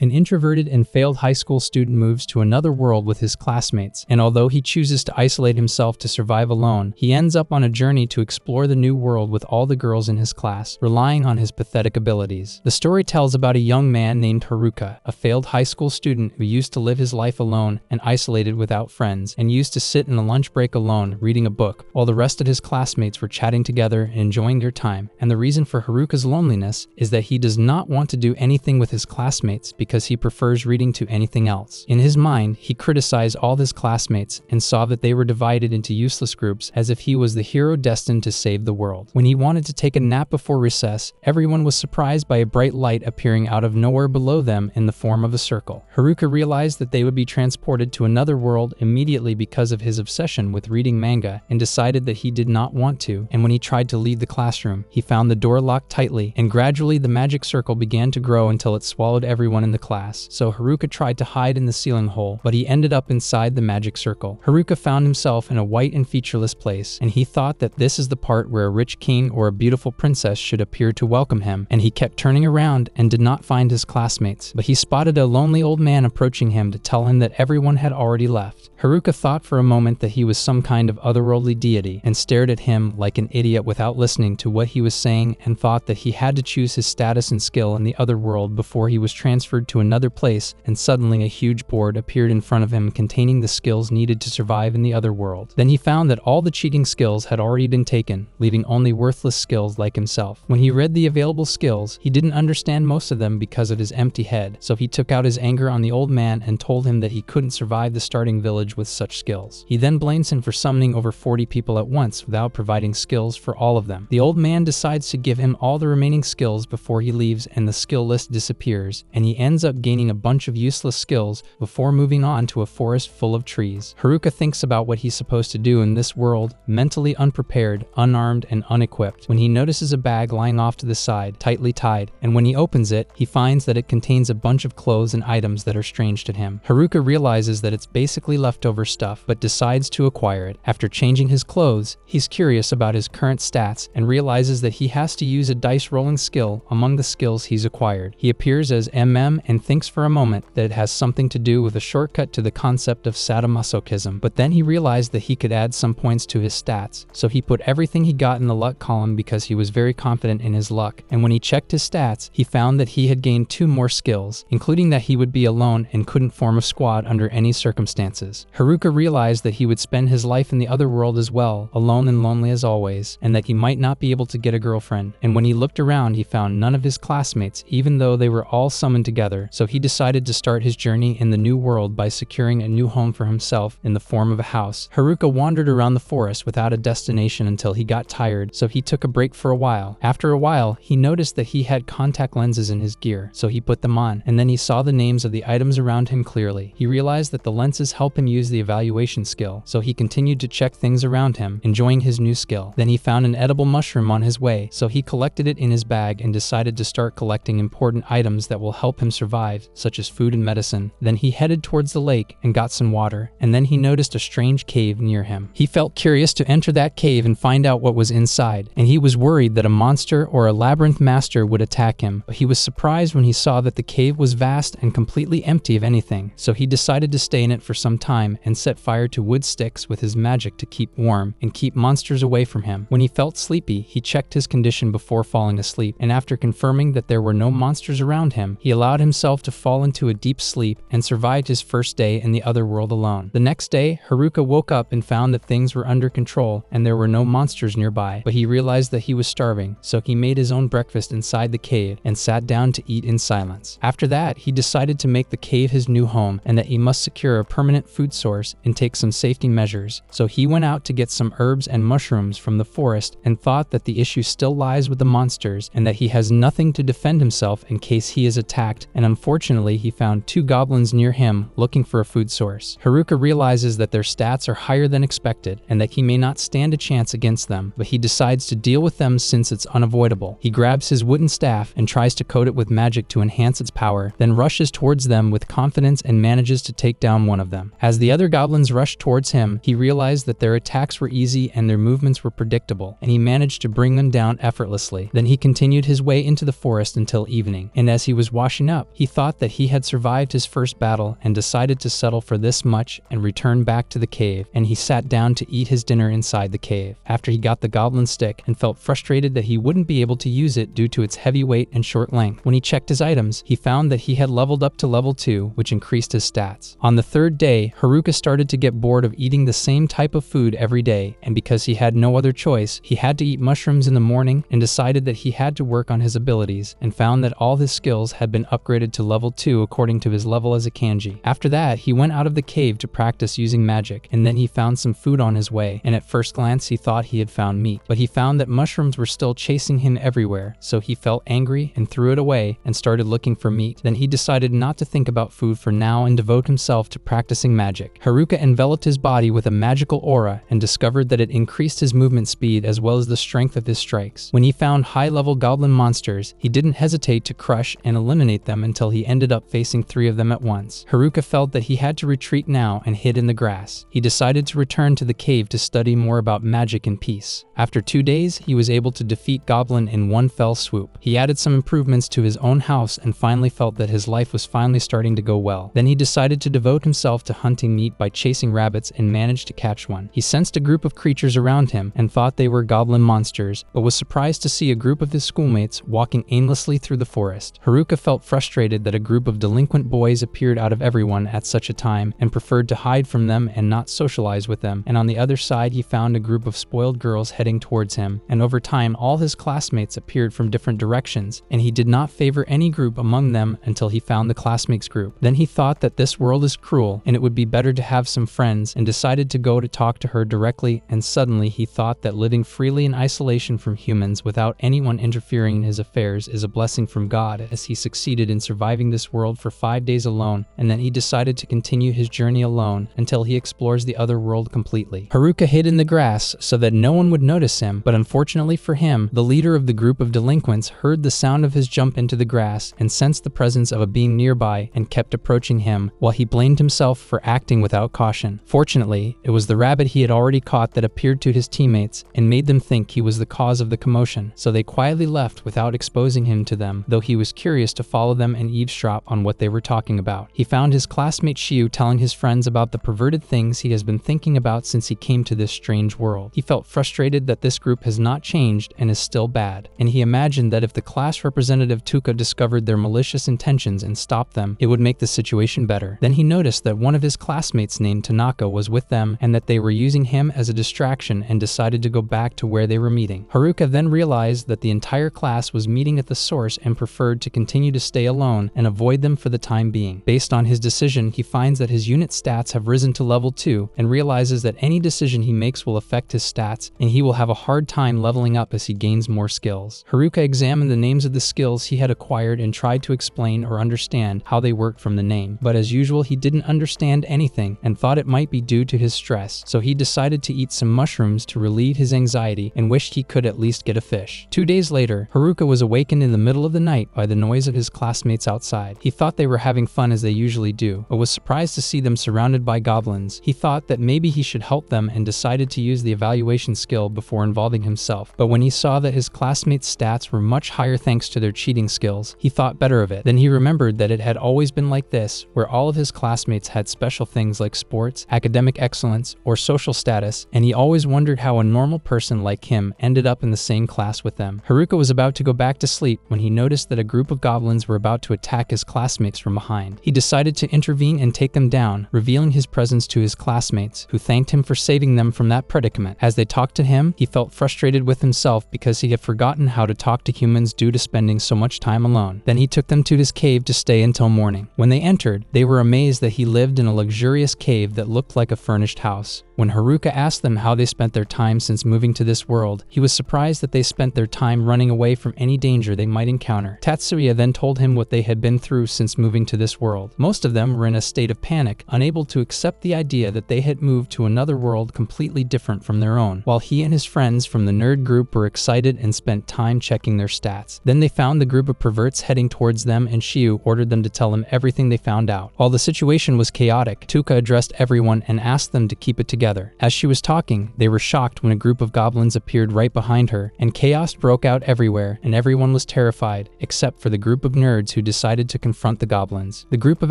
An introverted and failed high school student moves to another world with his classmates, and although he chooses to isolate himself to survive alone, he ends up on a journey to explore the new world with all the girls in his class, relying on his pathetic abilities. The story tells about a young man named Haruka, a failed high school student who used to live his life alone and isolated without friends, and used to sit in a lunch break alone reading a book, while the rest of his classmates were chatting together and enjoying their time. And the reason for Haruka's loneliness is that he does not want to do anything with his classmates because he prefers reading to anything else. In his mind, he criticized all his classmates and saw that they were divided into useless groups as if he was the hero destined to save the world. When he wanted to take a nap before recess, everyone was surprised by a bright light appearing out of nowhere below them in the form of a circle. Haruka realized that they would be transported to another world immediately because of his obsession with reading manga and decided that he did not want to, and when he tried to leave the classroom, he found the door locked tightly, and gradually the magic circle began to grow until it swallowed everyone in the class. So Haruka tried to hide in the ceiling hole, but he ended up inside the magic circle. Haruka found himself in a white and featureless place, and he thought that this is the part where a rich king or a beautiful princess should appear to welcome him, and he kept turning around and did not find his classmates, but he spotted a lonely old man approaching him to tell him that everyone had already left. Haruka thought for a moment that he was some kind of otherworldly deity and stared at him like an idiot without listening to what he was saying, and thought that he had to choose his status and skill in the other world before he was transferred to another place, and suddenly a huge board appeared in front of him containing the skills needed to survive in the other world. Then he found that all the cheating skills had already been taken, leaving only worthless skills like himself. When he read the available skills, he didn't understand most of them because of his empty head, so he took out his anger on the old man and told him that he couldn't survive the starting village with such skills. He then blames him for summoning over 40 people at once without providing skills for all of them. The old man decides to give him all the remaining skills before he leaves, and the skill list disappears, and he ends up gaining a bunch of useless skills before moving on to a forest full of trees. Haruka thinks about what he's supposed to do in this world, mentally unprepared, unarmed, and unequipped, when he notices a bag lying off to the side, tightly tied, and when he opens it, he finds that it contains a bunch of clothes and items that are strange to him. Haruka realizes that it's basically leftover stuff, but decides to acquire it. After changing his clothes, he's curious about his current stats and realizes that he has to use a dice rolling skill among the skills he's acquired. He appears as MM and thinks for a moment that it has something to do with a shortcut to the concept of sadomasochism, but then he realized that he could add some points to his stats, so he put everything he got in the luck column because he was very confident in his luck, and when he checked his stats, he found that he had gained 2 more skills, including that he would be alone and couldn't form a squad under any circumstances. Haruka realized that he would spend his life in the other world as well, alone and lonely as always, and that he might not be able to get a girlfriend, and when he looked around he found none of his classmates, even though they were all summoned together, so he decided to start his journey in the new world by securing a new home for himself in the form of a house. Haruka wandered around the forest without a destination until he got tired, so he took a break for a while. After a while, he noticed that he had contact lenses in his gear, so he put them on, and then he saw the names of the items around him clearly. He realized that the lenses help him use the evaluation skill, so he continued to check things around him, enjoying his new skill. Then he found an edible mushroom on his way, so he collected it in his bag and decided to start collecting important items that will help him survive, such as food and medicine. Then he headed towards the lake and got some water, and then he noticed a strange cave near him. He felt curious to enter that cave and find out what was inside, and he was worried that a monster or a labyrinth master would attack him, but he was surprised when he saw that the cave was vast and completely empty of anything, so he decided to stay in it for some time and set fire to wood sticks with his magic to keep warm and keep monsters away from him. When he felt sleepy, he checked his condition before falling asleep, and after confirming that there were no monsters around him, he allowed himself to fall into a deep sleep and survived his first day in the other world alone. The next day, Haruka woke up and found that things were under control and there were no monsters nearby, but he realized that he was starving, so he made his own breakfast inside the cave and sat down to eat in silence. After that, he decided to make the cave his new home and that he must secure a permanent food source and take some safety measures, so he went out to get some herbs and mushrooms from the forest and thought that the issue still lies with the monsters and that he has nothing to defend himself in case he is attacked, and unfortunately he found 2 goblins near him looking for a food source. Haruka realizes that their stats are higher than expected and that he may not stand a chance against them, but he decides to deal with them since it's unavoidable. He grabs his wooden staff and tries to coat it with magic to enhance its power, then rushes towards them with confidence and manages to take down one of them. As the other goblins rushed towards him, he realized that their attacks were easy and their movements were predictable, and he managed to bring them down effortlessly. Then he continued his way into the forest until evening, and as he was washing up, He thought that he had survived his first battle and decided to settle for this much and return back to the cave, and he sat down to eat his dinner inside the cave. After he got the goblin stick and felt frustrated that he wouldn't be able to use it due to its heavy weight and short length. When he checked his items, he found that he had leveled up to level 2, which increased his stats. On the third day, Haruka started to get bored of eating the same type of food every day, and because he had no other choice, he had to eat mushrooms in the morning and decided that he had to work on his abilities, and found that all his skills had been upgraded to level 2 according to his level as a kanji. After that, he went out of the cave to practice using magic, and then he found some food on his way, and at first glance he thought he had found meat, but he found that mushrooms were still chasing him everywhere, so he felt angry and threw it away and started looking for meat. Then he decided not to think about food for now and devote himself to practicing magic. Haruka enveloped his body with a magical aura and discovered that it increased his movement speed as well as the strength of his strikes. When he found high-level goblin monsters, he didn't hesitate to crush and eliminate them until he ended up facing 3 of them at once. Haruka felt that he had to retreat now and hid in the grass. He decided to return to the cave to study more about magic in peace. After 2 days, he was able to defeat Goblin in one fell swoop. He added some improvements to his own house and finally felt that his life was finally starting to go well. Then he decided to devote himself to hunting meat by chasing rabbits and managed to catch one. He sensed a group of creatures around him and thought they were goblin monsters, but was surprised to see a group of his schoolmates walking aimlessly through the forest. Haruka felt frustrated that a group of delinquent boys appeared out of everyone at such a time and preferred to hide from them and not socialize with them. And on the other side, he found a group of spoiled girls heading towards him, and over time all his classmates appeared from different directions, and he did not favor any group among them until he found the classmates group. Then he thought that this world is cruel and it would be better to have some friends, and decided to go to talk to her directly, and suddenly he thought that living freely in isolation from humans without anyone interfering in his affairs is a blessing from God, as he succeeded in surviving this world for 5 days alone, and then he decided to continue his journey alone until he explores the other world completely. Haruka hid in the grass so that no one would notice him, but unfortunately for him, the leader of the group of delinquents heard the sound of his jump into the grass and sensed the presence of a being nearby and kept approaching him, while he blamed himself for acting without caution. Fortunately, it was the rabbit he had already caught that appeared to his teammates and made them think he was the cause of the commotion, so they quietly left without exposing him to them, though he was curious to follow them and eavesdrop on what they were talking about. He found his classmate Shiu telling his friends about the perverted things he has been thinking about since he came to this strange world. He felt frustrated that this group has not changed and is still bad, and he imagined that if the class representative Tuka discovered their malicious intentions and stopped them, it would make the situation better. Then he noticed that one of his classmates named Tanaka was with them and that they were using him as a distraction, and decided to go back to where they were meeting. Haruka then realized that the entire class was meeting at the source and preferred to continue to stay alone and avoid them for the time being. Based on his decision, he finds that his unit stats have risen to level 2 and realizes that any decision he makes will affect his stats, and he will have a hard time leveling up as he gains more skills. Haruka examined the names of the skills he had acquired and tried to explain or understand how they worked from the name, but as usual he didn't understand anything and thought it might be due to his stress, so he decided to eat some mushrooms to relieve his anxiety and wished he could at least get a fish. 2 days later, Haruka was awakened in the middle of the night by the noise of his classmates outside. He thought they were having fun as they usually do, but was surprised to see them surrounded by goblins. He thought that maybe he should help them and decided to use the evaluation skill before involving himself, but when he saw that his classmates' stats were much higher thanks to their cheating skills, he thought better of it. Then he remembered that it had always been like this, where all of his classmates had special things like sports, academic excellence, or social status, and he always wondered how a normal person like him ended up in the same class with them. Haruka was about to go back to sleep when he noticed that a group of goblins were about to attack his classmates from behind. He decided to intervene and take them down, revealing his presence to his classmates, who thanked him for saving them from that predicament. As they talked to him, he felt frustrated with himself because he had forgotten how to talk to humans due to spending so much time alone. Then he took them to his cave to stay until morning. When they entered, they were amazed that he lived in a luxurious cave that looked like a furnished house. When Haruka asked them how they spent their time since moving to this world, he was surprised that they spent their time running away from any danger they might encounter. Tatsuya then told him what they had been through since moving to this world. Most of them were in a state of panic, unable to accept the idea that they had moved to another world completely different from their own, while he and his friends from the nerd group were excited and spent time checking their stats. Then they found the group of perverts heading towards them, and Shiu ordered them to tell him everything they found out. While the situation was chaotic, Tuka addressed everyone and asked them to keep it together. As she was talking, they were shocked when a group of goblins appeared right behind her, and chaos broke out everywhere, and everyone was terrified, except for the group of nerds who decided to confront the goblins. The group of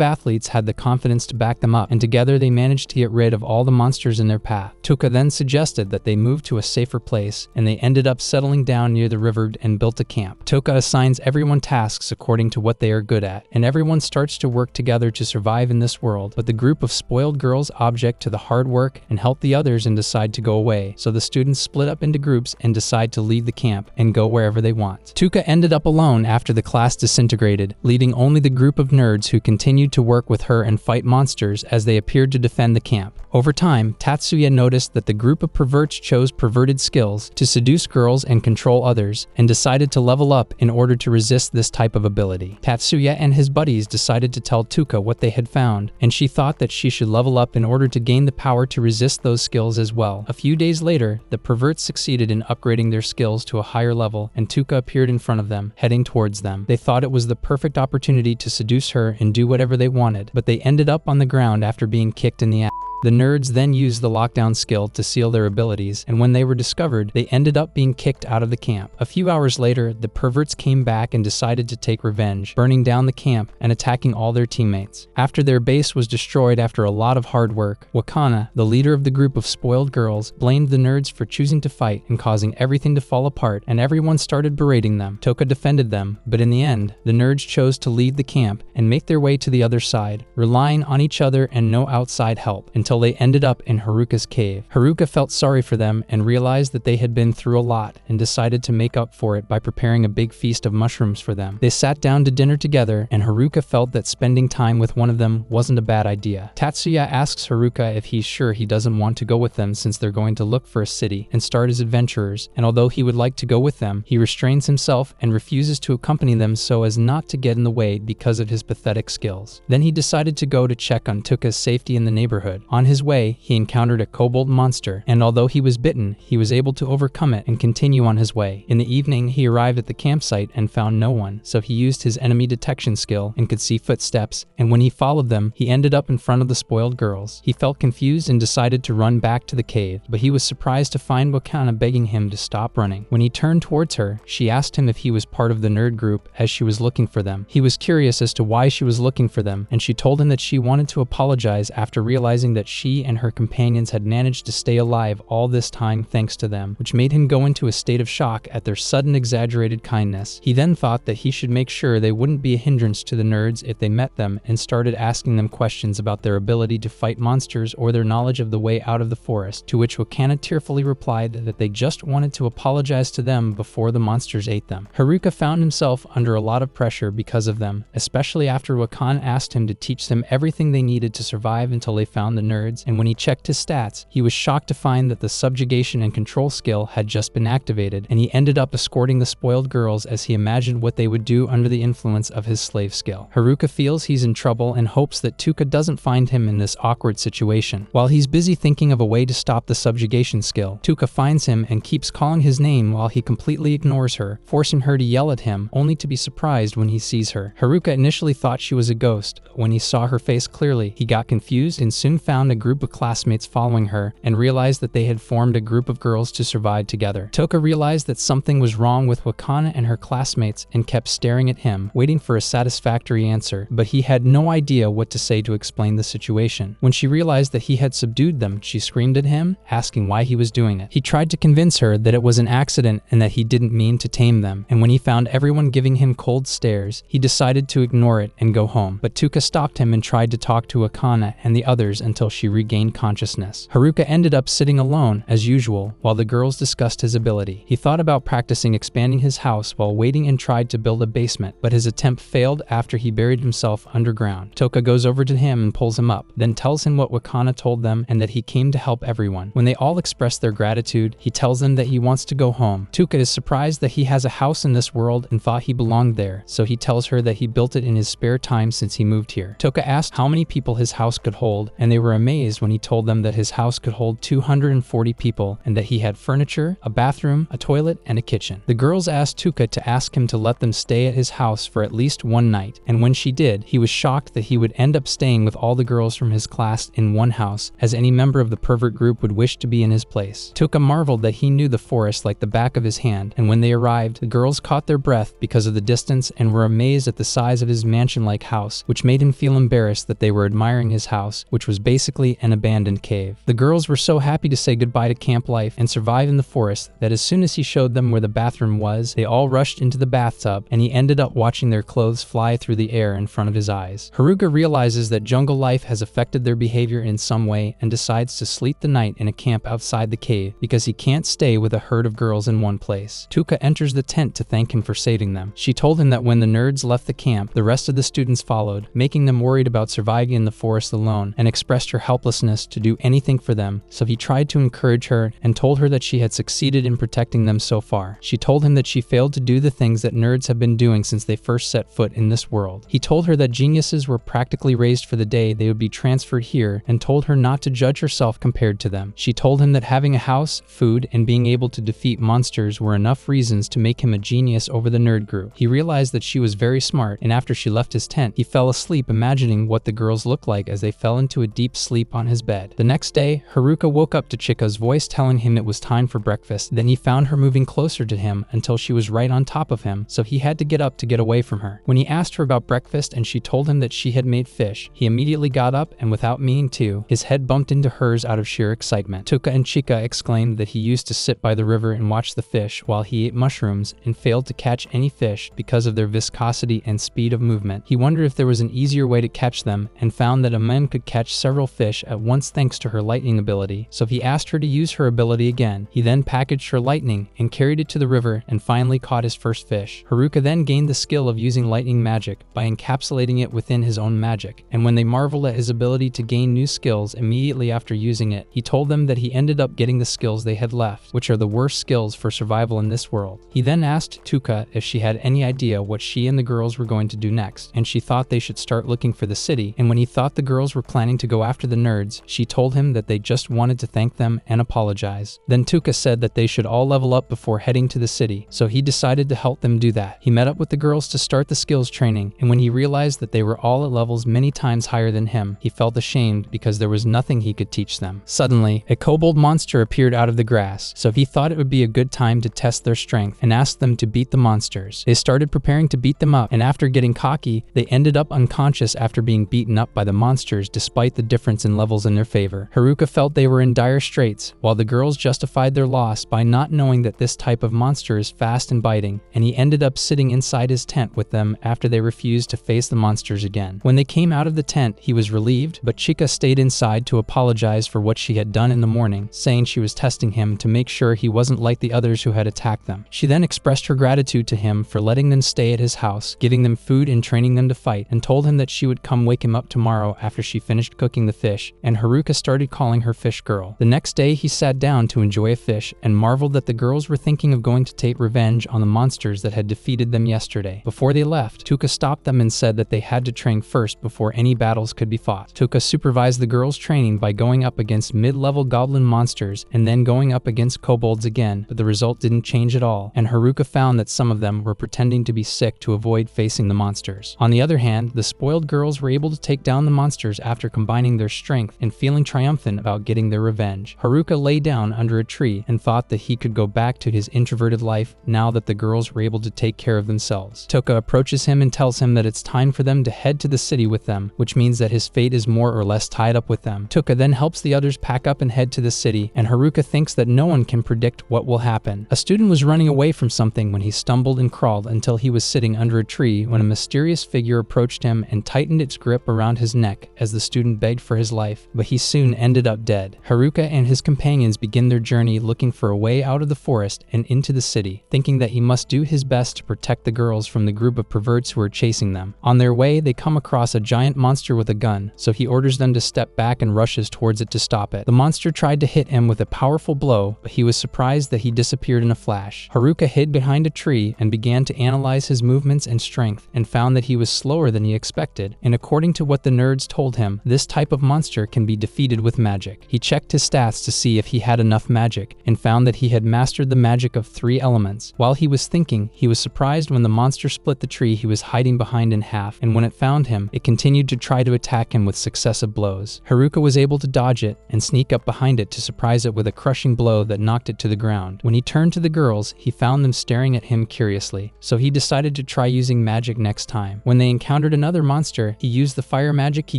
athletes had the confidence to back them up, and together they managed to get rid of all the monsters in their path. Tuka then suggested that they move to a safer place, and they ended up settling down near the river and built a camp. Tuka assigns everyone tasks according to what they are good at, and everyone starts to work together to survive in this world, but the group of spoiled girls object to the hard work and help the others and decide to go away, so the students split up into groups and decide to leave the camp and go wherever they want. Tuka ended up alone after the class disintegrated, leaving only the group of nerds who continued to work with her and fight monsters as they appeared to defend the camp. Over time, Tatsuya noticed that the group of perverts chose perverted skills to seduce girls and control others, and decided to level up in order to resist this type of ability. Tatsuya and his buddies decided to tell Tuka what they had found, and she thought that she should level up in order to gain the power to resist those skills as well. A few days later, the perverts succeeded in upgrading their skills to a higher level, and Tuka appeared in front of them, heading towards them. They thought it was the perfect opportunity to seduce her and do whatever they wanted, but they ended up on the ground after being kicked in the ass. The nerds then used the lockdown skill to seal their abilities, and when they were discovered, they ended up being kicked out of the camp. A few hours later, the perverts came back and decided to take revenge, burning down the camp and attacking all their teammates. After their base was destroyed after a lot of hard work, Wakana, the leader of the group of spoiled girls, blamed the nerds for choosing to fight and causing everything to fall apart, and everyone started berating them. Toka defended them, but in the end, the nerds chose to leave the camp and make their way to the other side, relying on each other and no outside help, until they ended up in Haruka's cave. Haruka felt sorry for them and realized that they had been through a lot, and decided to make up for it by preparing a big feast of mushrooms for them. They sat down to dinner together, and Haruka felt that spending time with one of them wasn't a bad idea. Tatsuya asks Haruka if he's sure he doesn't want to go with them since they're going to look for a city and start as adventurers, and although he would like to go with them, he restrains himself and refuses to accompany them so as not to get in the way because of his pathetic skills. Then he decided to go to check on Tuka's safety in the neighborhood. On his way, he encountered a kobold monster, and although he was bitten, he was able to overcome it and continue on his way. In the evening, he arrived at the campsite and found no one, so he used his enemy detection skill and could see footsteps, and when he followed them, he ended up in front of the spoiled girls. He felt confused and decided to run back to the cave, but he was surprised to find Wakana begging him to stop running. When he turned towards her, she asked him if he was part of the nerd group as she was looking for them. He was curious as to why she was looking for them, and she told him that she wanted to apologize after realizing that she and her companions had managed to stay alive all this time thanks to them, which made him go into a state of shock at their sudden exaggerated kindness. He then thought that he should make sure they wouldn't be a hindrance to the nerds if they met them, and started asking them questions about their ability to fight monsters or their knowledge of the way out of the forest, to which Wakana tearfully replied that they just wanted to apologize to them before the monsters ate them. Haruka found himself under a lot of pressure because of them, especially after Wakana asked him to teach them everything they needed to survive until they found the nerds, and when he checked his stats, he was shocked to find that the subjugation and control skill had just been activated, and he ended up escorting the spoiled girls as he imagined what they would do under the influence of his slave skill. Haruka feels he's in trouble and hopes that Tuka doesn't find him in this awkward situation. While he's busy thinking of a way to stop the subjugation skill, Tuka finds him and keeps calling his name while he completely ignores her, forcing her to yell at him, only to be surprised when he sees her. Haruka initially thought she was a ghost. When he saw her face clearly, he got confused and soon found a group of classmates following her and realized that they had formed a group of girls to survive together. Toka realized that something was wrong with Wakana and her classmates and kept staring at him, waiting for a satisfactory answer, but he had no idea what to say to explain the situation. When she realized that he had subdued them, she screamed at him, asking why he was doing it. He tried to convince her that it was an accident and that he didn't mean to tame them, and when he found everyone giving him cold stares, he decided to ignore it and go home. But Tuka stopped him and tried to talk to Wakana and the others until she regained consciousness. Haruka ended up sitting alone, as usual, while the girls discussed his ability. He thought about practicing expanding his house while waiting and tried to build a basement, but his attempt failed after he buried himself underground. Toka goes over to him and pulls him up, then tells him what Wakana told them and that he came to help everyone. When they all express their gratitude, he tells them that he wants to go home. Tuka is surprised that he has a house in this world and thought he belonged there, so he tells her that he built it in his spare time since he moved here. Toka asked how many people his house could hold, and they were amazed when he told them that his house could hold 240 people and that he had furniture, a bathroom, a toilet, and a kitchen. The girls asked Tuka to ask him to let them stay at his house for at least one night, and when she did, he was shocked that he would end up staying with all the girls from his class in one house, as any member of the pervert group would wish to be in his place. Tuka marveled that he knew the forest like the back of his hand, and when they arrived, the girls caught their breath because of the distance and were amazed at the size of his mansion-like house, which made him feel embarrassed that they were admiring his house, which was basically an abandoned cave. The girls were so happy to say goodbye to camp life and survive in the forest that as soon as he showed them where the bathroom was, they all rushed into the bathtub, and he ended up watching their clothes fly through the air in front of his eyes. Haruka realizes that jungle life has affected their behavior in some way and decides to sleep the night in a camp outside the cave because he can't stay with a herd of girls in one place. Tuka enters the tent to thank him for saving them. She told him that when the nerds left the camp, the rest of the students followed, making them worried about surviving in the forest alone, and expressed her helplessness to do anything for them, so he tried to encourage her and told her that she had succeeded in protecting them so far. She told him that she failed to do the things that nerds have been doing since they first set foot in this world. He told her that geniuses were practically raised for the day they would be transferred here and told her not to judge herself compared to them. She told him that having a house, food, and being able to defeat monsters were enough reasons to make him a genius over the nerd group. He realized that she was very smart, and after she left his tent, he fell asleep imagining what the girls looked like as they fell into a deep sleep on his bed. The next day, Haruka woke up to Chika's voice telling him it was time for breakfast. Then he found her moving closer to him until she was right on top of him, so he had to get up to get away from her. When he asked her about breakfast and she told him that she had made fish, he immediately got up and without meaning to, his head bumped into hers out of sheer excitement. Tuka and Chika exclaimed that he used to sit by the river and watch the fish while he ate mushrooms and failed to catch any fish because of their viscosity and speed of movement. He wondered if there was an easier way to catch them and found that a man could catch several fish at once thanks to her lightning ability, so he asked her to use her ability again. He then packaged her lightning and carried it to the river and finally caught his first fish. Haruka then gained the skill of using lightning magic by encapsulating it within his own magic, and when they marveled at his ability to gain new skills immediately after using it, he told them that he ended up getting the skills they had left, which are the worst skills for survival in this world. He then asked Tuka if she had any idea what she and the girls were going to do next, and she thought they should start looking for the city, and when he thought the girls were planning to go after the nerds, she told him that they just wanted to thank them and apologize. Then Tuka said that they should all level up before heading to the city, so he decided to help them do that. He met up with the girls to start the skills training, and when he realized that they were all at levels many times higher than him, he felt ashamed because there was nothing he could teach them. Suddenly, a kobold monster appeared out of the grass, so he thought it would be a good time to test their strength and asked them to beat the monsters. They started preparing to beat them up, and after getting cocky, they ended up unconscious after being beaten up by the monsters despite the difference in levels in their favor. Haruka felt they were in dire straits, while the girls justified their loss by not knowing that this type of monster is fast and biting, and he ended up sitting inside his tent with them after they refused to face the monsters again. When they came out of the tent, he was relieved, but Chika stayed inside to apologize for what she had done in the morning, saying she was testing him to make sure he wasn't like the others who had attacked them. She then expressed her gratitude to him for letting them stay at his house, giving them food and training them to fight, and told him that she would come wake him up tomorrow after she finished cooking the fish, and Haruka started calling her fish girl. The next day, he sat down to enjoy a fish and marveled that the girls were thinking of going to take revenge on the monsters that had defeated them yesterday. Before they left, Tuka stopped them and said that they had to train first before any battles could be fought. Tuka supervised the girls' training by going up against mid-level goblin monsters and then going up against kobolds again, but the result didn't change at all, and Haruka found that some of them were pretending to be sick to avoid facing the monsters. On the other hand, the spoiled girls were able to take down the monsters after combining their strength and feeling triumphant about getting their revenge. Haruka lay down under a tree and thought that he could go back to his introverted life now that the girls were able to take care of themselves. Tuka approaches him and tells him that it's time for them to head to the city with them, which means that his fate is more or less tied up with them. Tuka then helps the others pack up and head to the city, and Haruka thinks that no one can predict what will happen. A student was running away from something when he stumbled and crawled until he was sitting under a tree when a mysterious figure approached him and tightened its grip around his neck as the student begged for his life, but he soon ended up dead. Haruka and his companions begin their journey looking for a way out of the forest and into the city, thinking that he must do his best to protect the girls from the group of perverts who are chasing them. On their way, they come across a giant monster with a gun, so he orders them to step back and rushes towards it to stop it. The monster tried to hit him with a powerful blow, but he was surprised that he disappeared in a flash. Haruka hid behind a tree and began to analyze his movements and strength, and found that he was slower than he expected, and according to what the nerds told him, this type of monster monster can be defeated with magic. He checked his stats to see if he had enough magic and found that he had mastered the magic of 3 elements. While he was thinking, he was surprised when the monster split the tree he was hiding behind in half, and when it found him, it continued to try to attack him with successive blows. Haruka was able to dodge it and sneak up behind it to surprise it with a crushing blow that knocked it to the ground. When he turned to the girls, he found them staring at him curiously, so he decided to try using magic next time. When they encountered another monster, he used the fire magic he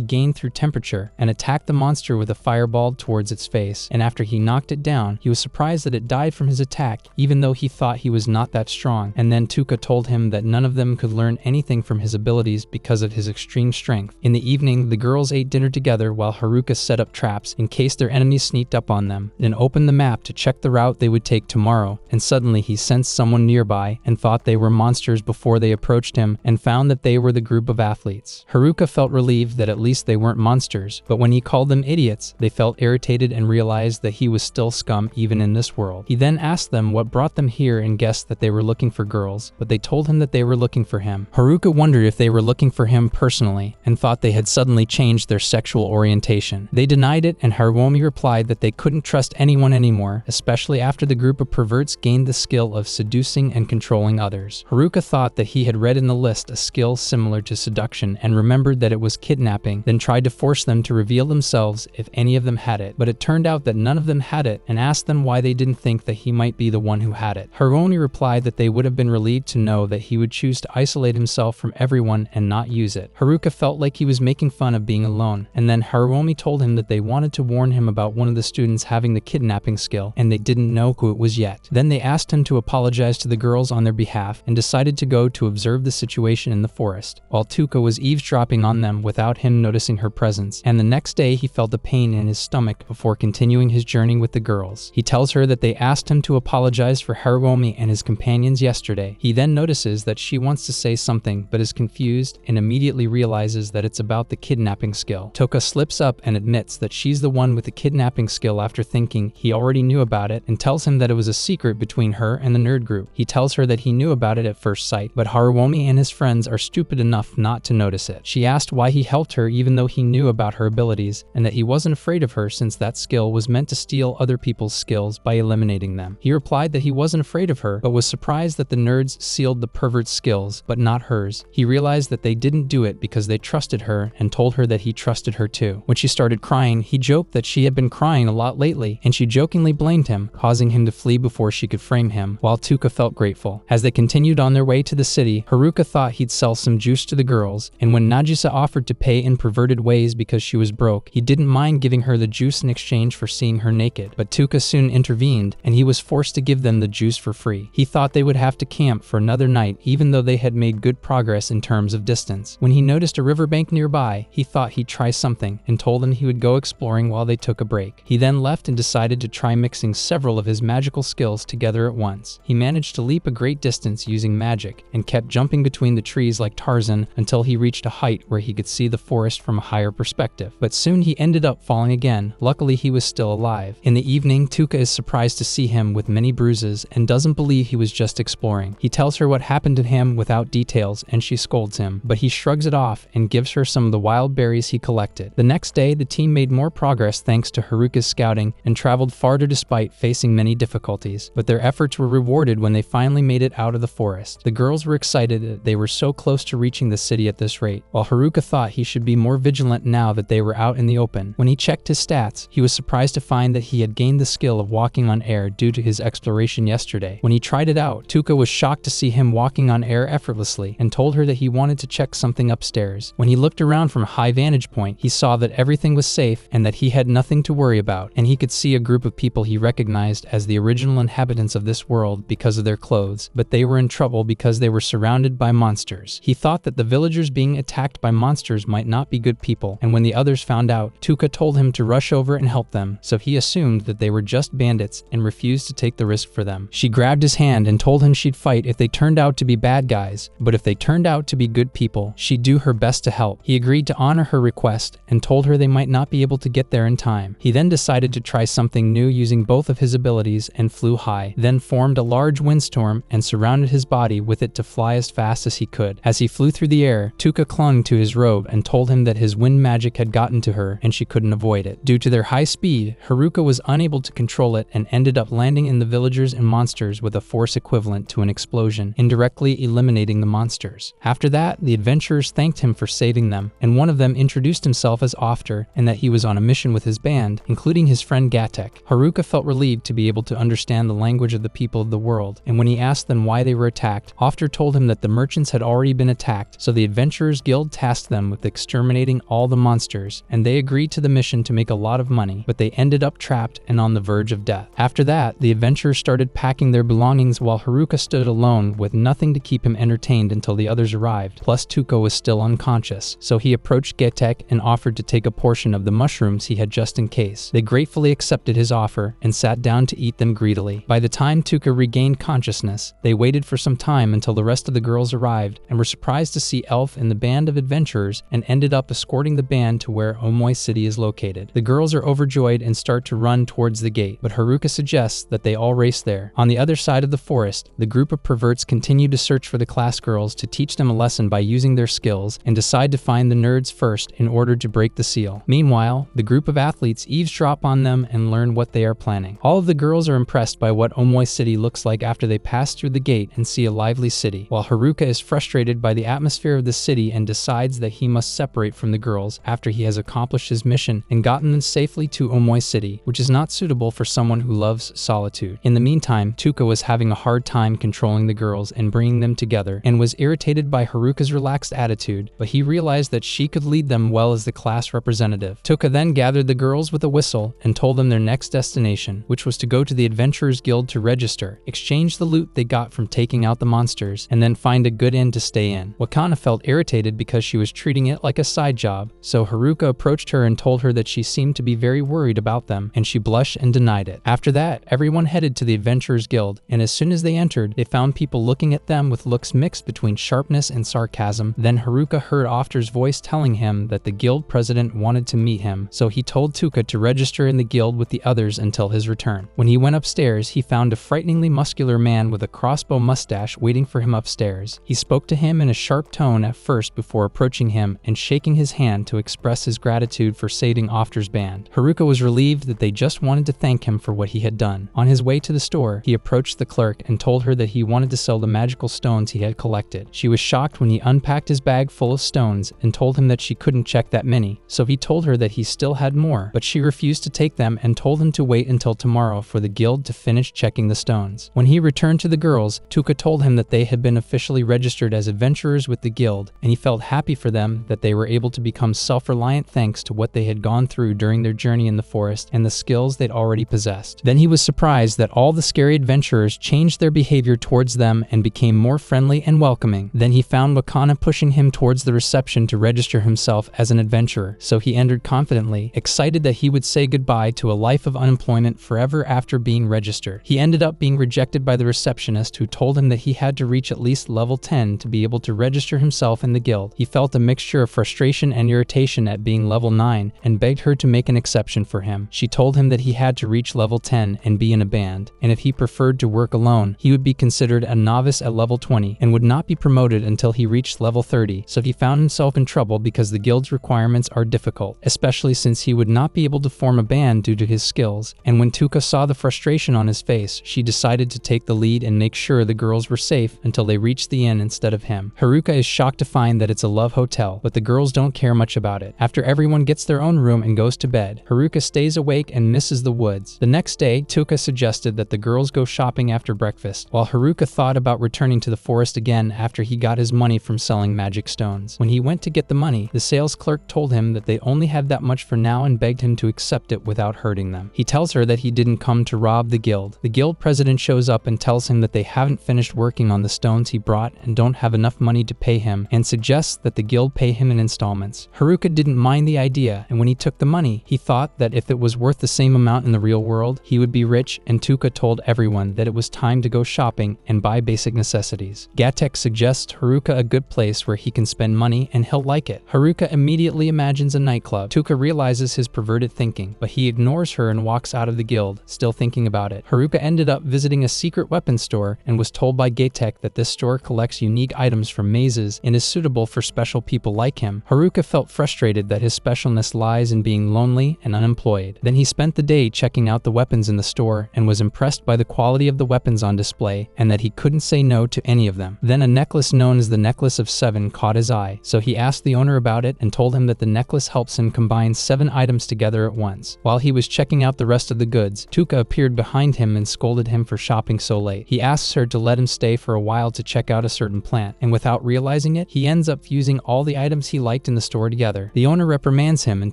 gained through temperature and attacked the monster with a fireball towards its face, and after he knocked it down, he was surprised that it died from his attack, even though he thought he was not that strong. And then Tuka told him that none of them could learn anything from his abilities because of his extreme strength. In the evening, the girls ate dinner together while Haruka set up traps in case their enemies sneaked up on them, then opened the map to check the route they would take tomorrow, and suddenly he sensed someone nearby and thought they were monsters before they approached him and found that they were the group of athletes. Haruka felt relieved that at least they weren't monsters, but when he called them idiots, they felt irritated and realized that he was still scum even in this world. He then asked them what brought them here and guessed that they were looking for girls, but they told him that they were looking for him. Haruka wondered if they were looking for him personally and thought they had suddenly changed their sexual orientation. They denied it, and Haruomi replied that they couldn't trust anyone anymore, especially after the group of perverts gained the skill of seducing and controlling others. Haruka thought that he had read in the list a skill similar to seduction and remembered that it was kidnapping, then tried to force them to reveal themselves if any of them had it, but it turned out that none of them had it and asked them why they didn't think that he might be the one who had it. Haruomi replied that they would have been relieved to know that he would choose to isolate himself from everyone and not use it. Haruka felt like he was making fun of being alone, and then Haruomi told him that they wanted to warn him about one of the students having the kidnapping skill, and they didn't know who it was yet. Then they asked him to apologize to the girls on their behalf and decided to go to observe the situation in the forest, while Tuka was eavesdropping on them without him noticing her presence, and the next day he felt a pain in his stomach before continuing his journey with the girls. He tells her that they asked him to apologize for Haruomi and his companions yesterday. He then notices that she wants to say something but is confused and immediately realizes that it's about the kidnapping skill. Toka slips up and admits that she's the one with the kidnapping skill after thinking he already knew about it and tells him that it was a secret between her and the nerd group. He tells her that he knew about it at first sight, but Haruomi and his friends are stupid enough not to notice it. She asked why he helped her even though he knew about her abilities and that he wasn't afraid of her since that skill was meant to steal other people's skills by eliminating them. He replied that he wasn't afraid of her, but was surprised that the nerds sealed the pervert's skills, but not hers. He realized that they didn't do it because they trusted her and told her that he trusted her too. When she started crying, he joked that she had been crying a lot lately, and she jokingly blamed him, causing him to flee before she could frame him, while Tuka felt grateful. As they continued on their way to the city, Haruka thought he'd sell some juice to the girls, and when Nagisa offered to pay in perverted ways because she was broke, he didn't mind giving her the juice in exchange for seeing her naked, but Tuka soon intervened, and he was forced to give them the juice for free. He thought they would have to camp for another night even though they had made good progress in terms of distance. When he noticed a riverbank nearby, he thought he'd try something and told them he would go exploring while they took a break. He then left and decided to try mixing several of his magical skills together at once. He managed to leap a great distance using magic and kept jumping between the trees like Tarzan until he reached a height where he could see the forest from a higher perspective. But soon he ended up falling again. Luckily, he was still alive. In the evening, Tuka is surprised to see him with many bruises and doesn't believe he was just exploring. He tells her what happened to him without details and she scolds him, but he shrugs it off and gives her some of the wild berries he collected. The next day, the team made more progress thanks to Haruka's scouting and traveled farther despite facing many difficulties, but their efforts were rewarded when they finally made it out of the forest. The girls were excited that they were so close to reaching the city at this rate, while Haruka thought he should be more vigilant now that they were out in the open. When he checked his stats, he was surprised to find that he had gained the skill of walking on air due to his exploration yesterday. When he tried it out, Tuka was shocked to see him walking on air effortlessly and told her that he wanted to check something upstairs. When he looked around from a high vantage point, he saw that everything was safe and that he had nothing to worry about, and he could see a group of people he recognized as the original inhabitants of this world because of their clothes, but they were in trouble because they were surrounded by monsters. He thought that the villagers being attacked by monsters might not be good people, and when the others found out, Tuka told him to rush over and help them, so he assumed that they were just bandits and refused to take the risk for them. She grabbed his hand and told him she'd fight if they turned out to be bad guys, but if they turned out to be good people, she'd do her best to help. He agreed to honor her request and told her they might not be able to get there in time. He then decided to try something new using both of his abilities and flew high, then formed a large windstorm and surrounded his body with it to fly as fast as he could. As he flew through the air, Tuka clung to his robe and told him that his wind magic had gotten to her and she couldn't avoid it. Due to their high speed, Haruka was unable to control it and ended up landing in the villagers and monsters with a force equivalent to an explosion, indirectly eliminating the monsters. After that, the adventurers thanked him for saving them, and one of them introduced himself as Ofter and that he was on a mission with his band, including his friend Gatek. Haruka felt relieved to be able to understand the language of the people of the world, and when he asked them why they were attacked, Ofter told him that the merchants had already been attacked, so the Adventurers Guild tasked them with exterminating all the monsters, and they agreed to the mission to make a lot of money, but they ended up trapped and on the verge of death. After that, the adventurers started packing their belongings while Haruka stood alone with nothing to keep him entertained until the others arrived, plus Tuka was still unconscious, so he approached Gatek and offered to take a portion of the mushrooms he had just in case. They gratefully accepted his offer and sat down to eat them greedily. By the time Tuka regained consciousness, they waited for some time until the rest of the girls arrived and were surprised to see Elf and the band of adventurers and ended up escorting the band to where Omoi City is located. The girls are overjoyed and start to run towards the gate, but Haruka suggests that they all race there. On the other side of the forest, the group of perverts continue to search for the class girls to teach them a lesson by using their skills and decide to find the nerds first in order to break the seal. Meanwhile, the group of athletes eavesdrop on them and learn what they are planning. All of the girls are impressed by what Omoi City looks like after they pass through the gate and see a lively city, while Haruka is frustrated by the atmosphere of the city and decides that he must separate from the girls after he has accomplished his mission and gotten them safely to Omoi City, which is not suitable for someone who loves solitude. In the meantime, Tuka was having a hard time controlling the girls and bringing them together and was irritated by Haruka's relaxed attitude, but he realized that she could lead them well as the class representative. Tuka then gathered the girls with a whistle and told them their next destination, which was to go to the Adventurers Guild to register, exchange the loot they got from taking out the monsters, and then find a good inn to stay in. Wakana felt irritated because she was treating it like a side job, so Haruka approached her and told her that she seemed to be very worried about them, and she blushed and denied it. After that, everyone headed to the Adventurers Guild, and as soon as they entered, they found people looking at them with looks mixed between sharpness and sarcasm. Then Haruka heard Ofter's voice telling him that the guild president wanted to meet him, so he told Tuka to register in the guild with the others until his return. When he went upstairs, he found a frighteningly muscular man with a crossbow mustache waiting for him upstairs. He spoke to him in a sharp tone at first before approaching him and shaking his hand to express his gratitude for saving Ofter's band. Haruka was relieved that they just wanted to thank him for what he had done. On his way to the store, he approached the clerk and told her that he wanted to sell the magical stones he had collected. She was shocked when he unpacked his bag full of stones and told him that she couldn't check that many, so he told her that he still had more, but she refused to take them and told him to wait until tomorrow for the guild to finish checking the stones. When he returned to the girls, Tuka told him that they had been officially registered as adventurers with the guild, and he felt happy for them that they were able to become self-reliant thanks to what they had gone through during their journey in the forest and the skills they'd already possessed. Then he was surprised that all the scary adventurers changed their behavior towards them and became more friendly and welcoming. Then he found Wakana pushing him towards the reception to register himself as an adventurer, so he entered confidently, excited that he would say goodbye to a life of unemployment forever after being registered. He ended up being rejected by the receptionist, who told him that he had to reach at least level 10 to be able to register himself in the guild. He felt a mixture of frustration and irritation at being level 9 and begged her to make an exception for him. She told him that he had to reach level 10 and be in a band, and if he preferred to work alone, he would be considered a novice at level 20 and would not be promoted until he reached level 30, so he found himself in trouble because the guild's requirements are difficult, especially since he would not be able to form a band due to his skills. And when Tuka saw the frustration on his face, she decided to take the lead and make sure the girls were safe until they reached the inn instead of him. Haruka is shocked to find that it's a love hotel, but the girls don't care much about it. After everyone gets their own room and goes to bed, Haruka stays awake and misses the woods. The next day, Tuka suggested that the girls go shopping after breakfast, while Haruka thought about returning to the forest again after he got his money from selling magic stones. When he went to get the money, the sales clerk told him that they only had that much for now and begged him to accept it without hurting them. He tells her that he didn't come to rob the guild. The guild president shows up and tells him that they haven't finished working on the stones he brought and don't have enough money to pay him, and suggests that the guild pay him in installments. Haruka didn't mind the idea, and when he took the money, he thought that if it was worth the same amount in the real world, he would be rich, and Tuka told everyone that it was time to go shopping and buy basic necessities. Gatek suggests Haruka a good place where he can spend money and he'll like it. Haruka immediately imagines a nightclub. Tuka realizes his perverted thinking, but he ignores her and walks out of the guild, still thinking about it. Haruka ended up visiting a secret weapons store and was told by Gatek that this store collects unique items from mazes and is suitable for special people like him. Haruka felt frustrated discovered that his specialness lies in being lonely and unemployed. Then he spent the day checking out the weapons in the store and was impressed by the quality of the weapons on display and that he couldn't say no to any of them. Then a necklace known as the Necklace of Seven caught his eye, so he asked the owner about it and told him that the necklace helps him combine 7 items together at once. While he was checking out the rest of the goods, Tuka appeared behind him and scolded him for shopping so late. He asks her to let him stay for a while to check out a certain plant, and without realizing it, he ends up fusing all the items he liked in the store together. The owner reprimands him and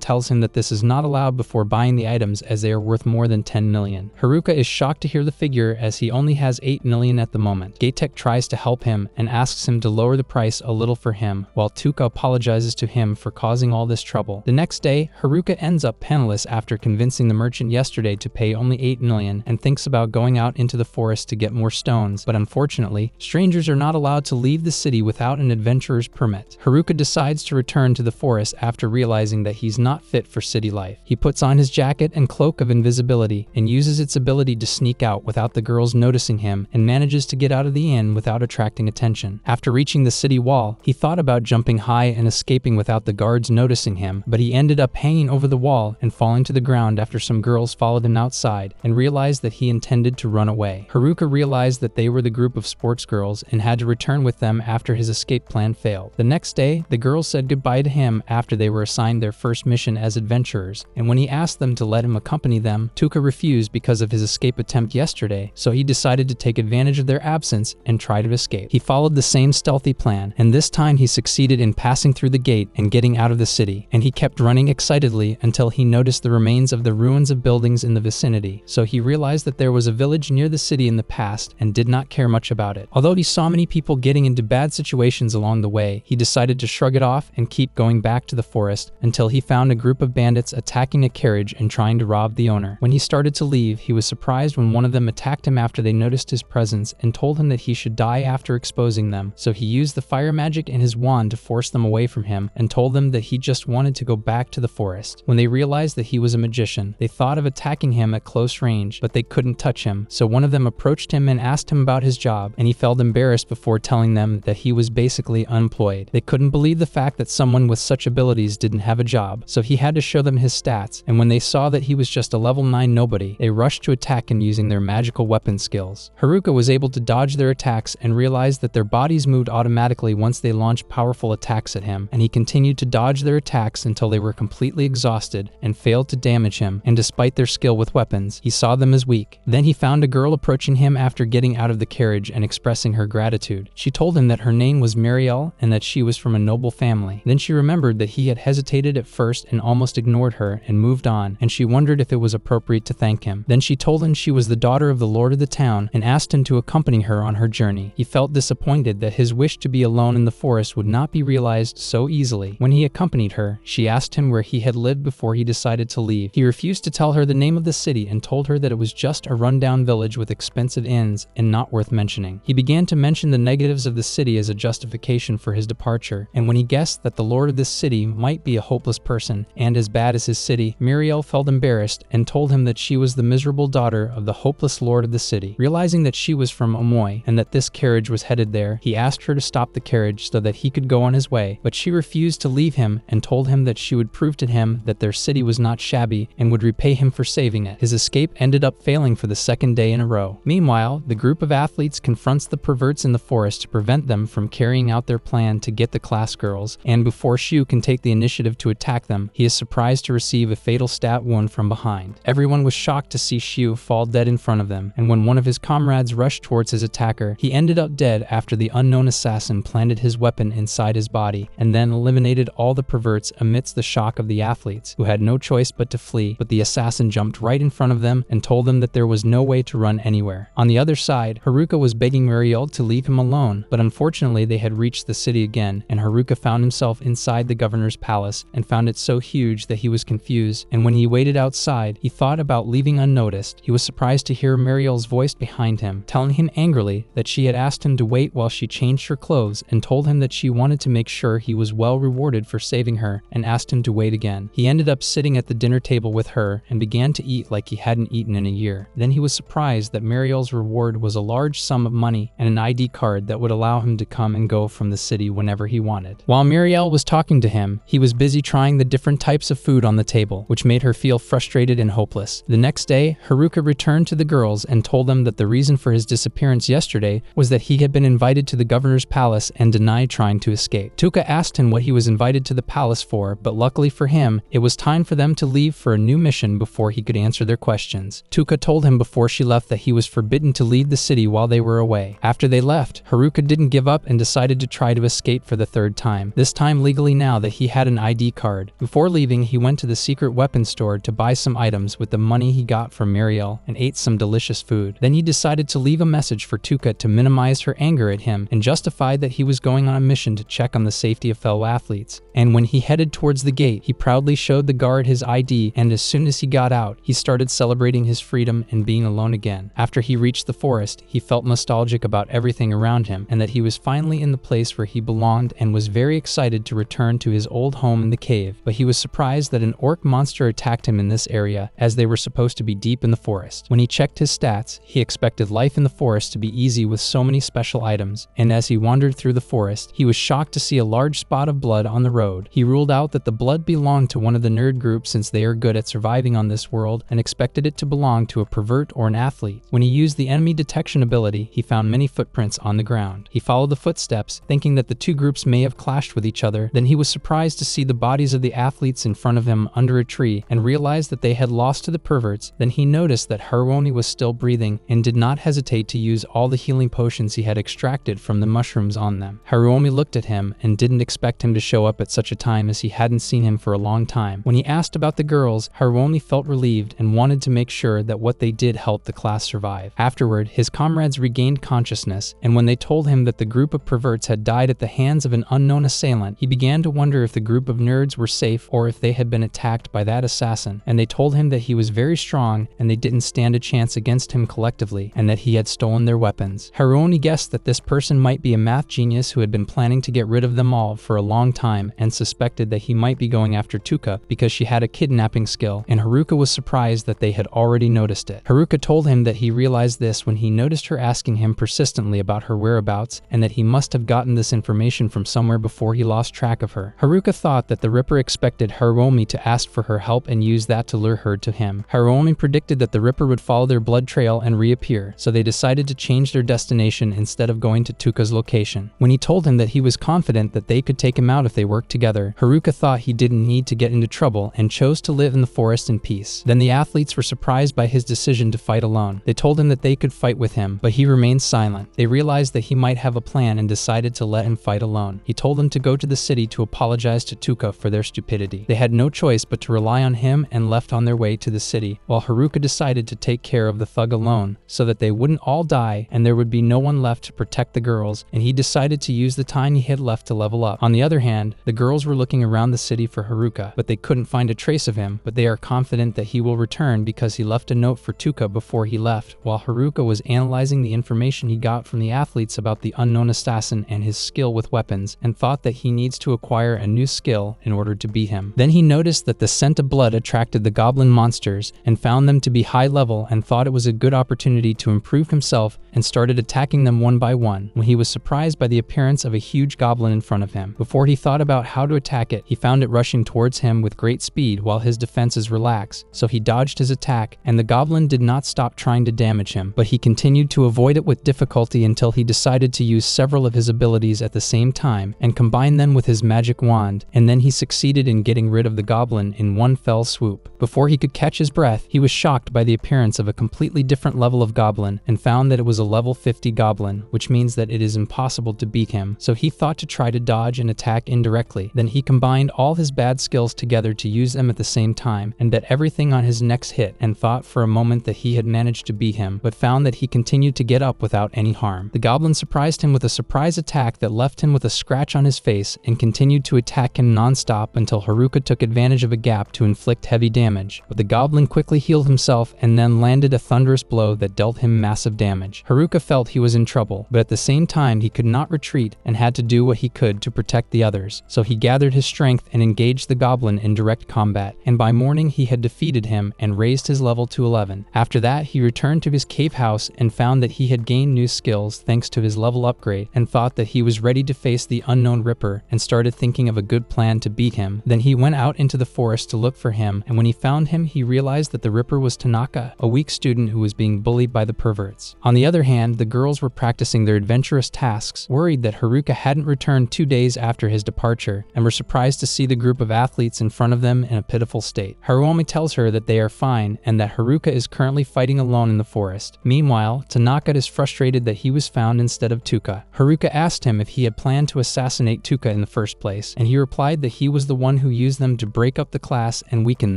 tells him that this is not allowed before buying the items as they are worth more than 10 million. Haruka is shocked to hear the figure as he only has 8 million at the moment. Gatek tries to help him and asks him to lower the price a little for him, while Tuka apologizes to him for causing all this trouble. The next day, Haruka ends up penniless after convincing the merchant yesterday to pay only 8 million and thinks about going out into the forest to get more stones, but unfortunately, strangers are not allowed to leave the city without an adventurer's permit. Haruka decides to return to the forest after realizing that he's not fit for city life. He puts on his jacket and cloak of invisibility and uses its ability to sneak out without the girls noticing him and manages to get out of the inn without attracting attention. After reaching the city wall, he thought about jumping high and escaping without the guards noticing him, but he ended up hanging over the wall and falling to the ground after some girls followed him outside and realized that he intended to run away. Haruka realized that they were the group of sports girls and had to return with them after his escape plan failed. The next day, the girls said goodbye to him after they were assigned their first mission as adventurers, and when he asked them to let him accompany them, Tuka refused because of his escape attempt yesterday, so he decided to take advantage of their absence and try to escape. He followed the same stealthy plan, and this time he succeeded in passing through the gate and getting out of the city, and he kept running excitedly until he noticed the remains of the ruins of buildings in the vicinity, so he realized that there was a village near the city in the past and did not care much about it. Although he saw many people getting into bad situations along the way, he decided to shrug it off and keep going back to the forest until he found a group of bandits attacking a carriage and trying to rob the owner. When he started to leave, he was surprised when one of them attacked him after they noticed his presence and told him that he should die after exposing them, so he used the fire magic in his wand to force them away from him and told them that he just wanted to go back to the forest. When they realized that he was a magician, they thought of attacking him at close range, but they couldn't touch him, so one of them approached him and asked him about his job, and he felt embarrassed before telling them that he was basically unemployed. They couldn't believe the fact that someone with such abilities didn't have a job, so he had to show them his stats, and when they saw that he was just a level 9 nobody, they rushed to attack him using their magical weapon skills. Haruka was able to dodge their attacks and realized that their bodies moved automatically once they launched powerful attacks at him, and he continued to dodge their attacks until they were completely exhausted and failed to damage him, and despite their skill with weapons, he saw them as weak. Then he found a girl approaching him after getting out of the carriage and expressing her gratitude. She told him that her name was Marielle and that she was from a noble family. Then she remembered that he had hesitated at first and almost ignored her and moved on, and she wondered if it was appropriate to thank him. Then she told him she was the daughter of the lord of the town and asked him to accompany her on her journey. He felt disappointed that his wish to be alone in the forest would not be realized so easily. When he accompanied her, she asked him where he had lived before he decided to leave. He refused to tell her the name of the city and told her that it was just a rundown village with expensive inns and not worth mentioning. He began to mention the negatives of the city as a justification for his departure, and when he guessed that the lord of this city might be a hopeless person and as bad as his city, Muriel felt embarrassed and told him that she was the miserable daughter of the hopeless lord of the city. Realizing that she was from Amoy and that this carriage was headed there, he asked her to stop the carriage so that he could go on his way, but she refused to leave him and told him that she would prove to him that their city was not shabby and would repay him for saving it. His escape ended up failing for the second day in a row. Meanwhile, the group of athletes confronts the perverts in the forest to prevent them from carrying out their plan to get the class girls, and before Shu can take the initiative to attack them, he is surprised to receive a fatal stat wound from behind. Everyone was shocked to see Shu fall dead in front of them, and when one of his comrades rushed towards his attacker, he ended up dead after the unknown assassin planted his weapon inside his body and then eliminated all the perverts amidst the shock of the athletes, who had no choice but to flee, but the assassin jumped right in front of them and told them that there was no way to run anywhere. On the other side, Haruka was begging Muriel to leave him alone, but unfortunately they had reached the city again, and Haruka found himself inside the governor's palace and found it so huge that he was confused, and when he waited outside, he thought about leaving unnoticed. He was surprised to hear Muriel's voice behind him, telling him angrily that she had asked him to wait while she changed her clothes and told him that she wanted to make sure he was well rewarded for saving her and asked him to wait again. He ended up sitting at the dinner table with her and began to eat like he hadn't eaten in a year. Then he was surprised that Muriel's reward was a large sum of money and an ID card that would allow him to come and go from the city whenever he wanted. While Muriel was talking to him, he was was busy trying the different types of food on the table, which made her feel frustrated and hopeless. The next day, Haruka returned to the girls and told them that the reason for his disappearance yesterday was that he had been invited to the governor's palace and denied trying to escape. Tuka asked him what he was invited to the palace for, but luckily for him, it was time for them to leave for a new mission before he could answer their questions. Tuka told him before she left that he was forbidden to leave the city while they were away. After they left, Haruka didn't give up and decided to try to escape for the third time, this time legally now that he had an ID card. Before leaving, he went to the secret weapons store to buy some items with the money he got from Muriel and ate some delicious food. Then he decided to leave a message for Tuka to minimize her anger at him and justified that he was going on a mission to check on the safety of fellow athletes. And when he headed towards the gate, he proudly showed the guard his ID, and as soon as he got out, he started celebrating his freedom and being alone again. After he reached the forest, he felt nostalgic about everything around him and that he was finally in the place where he belonged and was very excited to return to his old home in the cave. But he was surprised that an orc monster attacked him in this area, as they were supposed to be deep in the forest. When he checked his stats, he expected life in the forest to be easy with so many special items, and as he wandered through the forest, he was shocked to see a large spot of blood on the road. He ruled out that the blood belonged to one of the nerd groups since they are good at surviving on this world, and expected it to belong to a pervert or an athlete. When he used the enemy detection ability, he found many footprints on the ground. He followed the footsteps, thinking that the two groups may have clashed with each other. Then he was surprised to see the bodies of the athletes in front of him under a tree and realized that they had lost to the perverts. Then he noticed that Haruomi was still breathing and did not hesitate to use all the healing potions he had extracted from the mushrooms on them. Haruomi looked at him and didn't expect him to show up at such a time as he hadn't seen him for a long time. When he asked about the girls, Haruomi felt relieved and wanted to make sure that what they did helped the class survive. Afterward, his comrades regained consciousness, and when they told him that the group of perverts had died at the hands of an unknown assailant, he began to wonder if the group of nerds were safe or if they had been attacked by that assassin. And they told him that he was very strong and they didn't stand a chance against him collectively, and that he had stolen their weapons. Haruomi guessed that this person might be a math genius who had been planning to get rid of them all for a long time and suspected that he might be going after Tuka because she had a kidnapping skill, and Haruka was surprised that they had already noticed it. Haruka told him that he realized this when he noticed her asking him persistently about her whereabouts and that he must have gotten this information from somewhere before he lost track of her. Haruka thought that the Ripper expected Haruomi to ask for her help and use that to lure her to him. Haruomi predicted that the Ripper would follow their blood trail and reappear, so they decided to change their destination instead of going to Tuka's location. When he told him that he was confident that they could take him out if they worked together, Haruka thought he didn't need to get into trouble and chose to live in the forest in peace. Then the athletes were surprised by his decision to fight alone. They told him that they could fight with him, but he remained silent. They realized that he might have a plan and decided to let him fight alone. He told them to go to the city to apologize to Tuka for their stupidity. They had no choice but to rely on him and left on their way to the city, while Haruka decided to take care of the thug alone so that they wouldn't all die and there would be no one left to protect the girls, and he decided to use the time he had left to level up. On the other hand, the girls were looking around the city for Haruka, but they couldn't find a trace of him, but they are confident that he will return because he left a note for Tuka before he left, while Haruka was analyzing the information he got from the athletes about the unknown assassin and his skill with weapons, and thought that he needs to acquire a new skill in order to beat him. Then he noticed that the scent of blood attracted the goblin monsters and found them to be high level and thought it was a good opportunity to improve himself and started attacking them one by one when he was surprised by the appearance of a huge goblin in front of him. Before he thought about how to attack it, he found it rushing towards him with great speed while his defenses relaxed, so he dodged his attack, and the goblin did not stop trying to damage him, but he continued to avoid it with difficulty until he decided to use several of his abilities at the same time and combine them with his magic wand, and then he succeeded in getting rid of the goblin in one fell swoop. Before he could catch his breath, he was shocked by the appearance of a completely different level of goblin and found that it was a level 50 goblin, which means that it is impossible to beat him, so he thought to try to dodge and attack indirectly. Then he combined all his bad skills together to use them at the same time and bet everything on his next hit, and thought for a moment that he had managed to beat him, but found that he continued to get up without any harm. The goblin surprised him with a surprise attack that left him with a scratch on his face and continued to attack him non-stop until Haruka took advantage of a gap to inflict heavy damage, but the goblin quickly healed himself and then landed a thunderous blow that dealt him massive damage. Haruka felt he was in trouble, but at the same time he could not retreat and had to do what he could to protect the others, so he gathered his strength and engaged the goblin in direct combat, and by morning he had defeated him and raised his level to 11. After that, he returned to his cave house and found that he had gained new skills thanks to his level upgrade, and thought that he was ready to face the unknown Ripper and started thinking of a good plan to beat him. Then he went out into the forest to look for him, and when he found him, he realized that the Ripper was Tanaka, a weak student who was being bullied by the perverts. On the other hand, the girls were practicing their adventurous tasks, worried that Haruka hadn't returned 2 days after his departure, and were surprised to see the group of athletes in front of them in a pitiful state. Haruomi tells her that they are fine and that Haruka is currently fighting alone in the forest. Meanwhile, Tanaka is frustrated that he was found instead of Tuka. Haruka asked him if he had planned to assassinate Tuka in the first place, and he replied that he was the one who used them to break up the class and weaken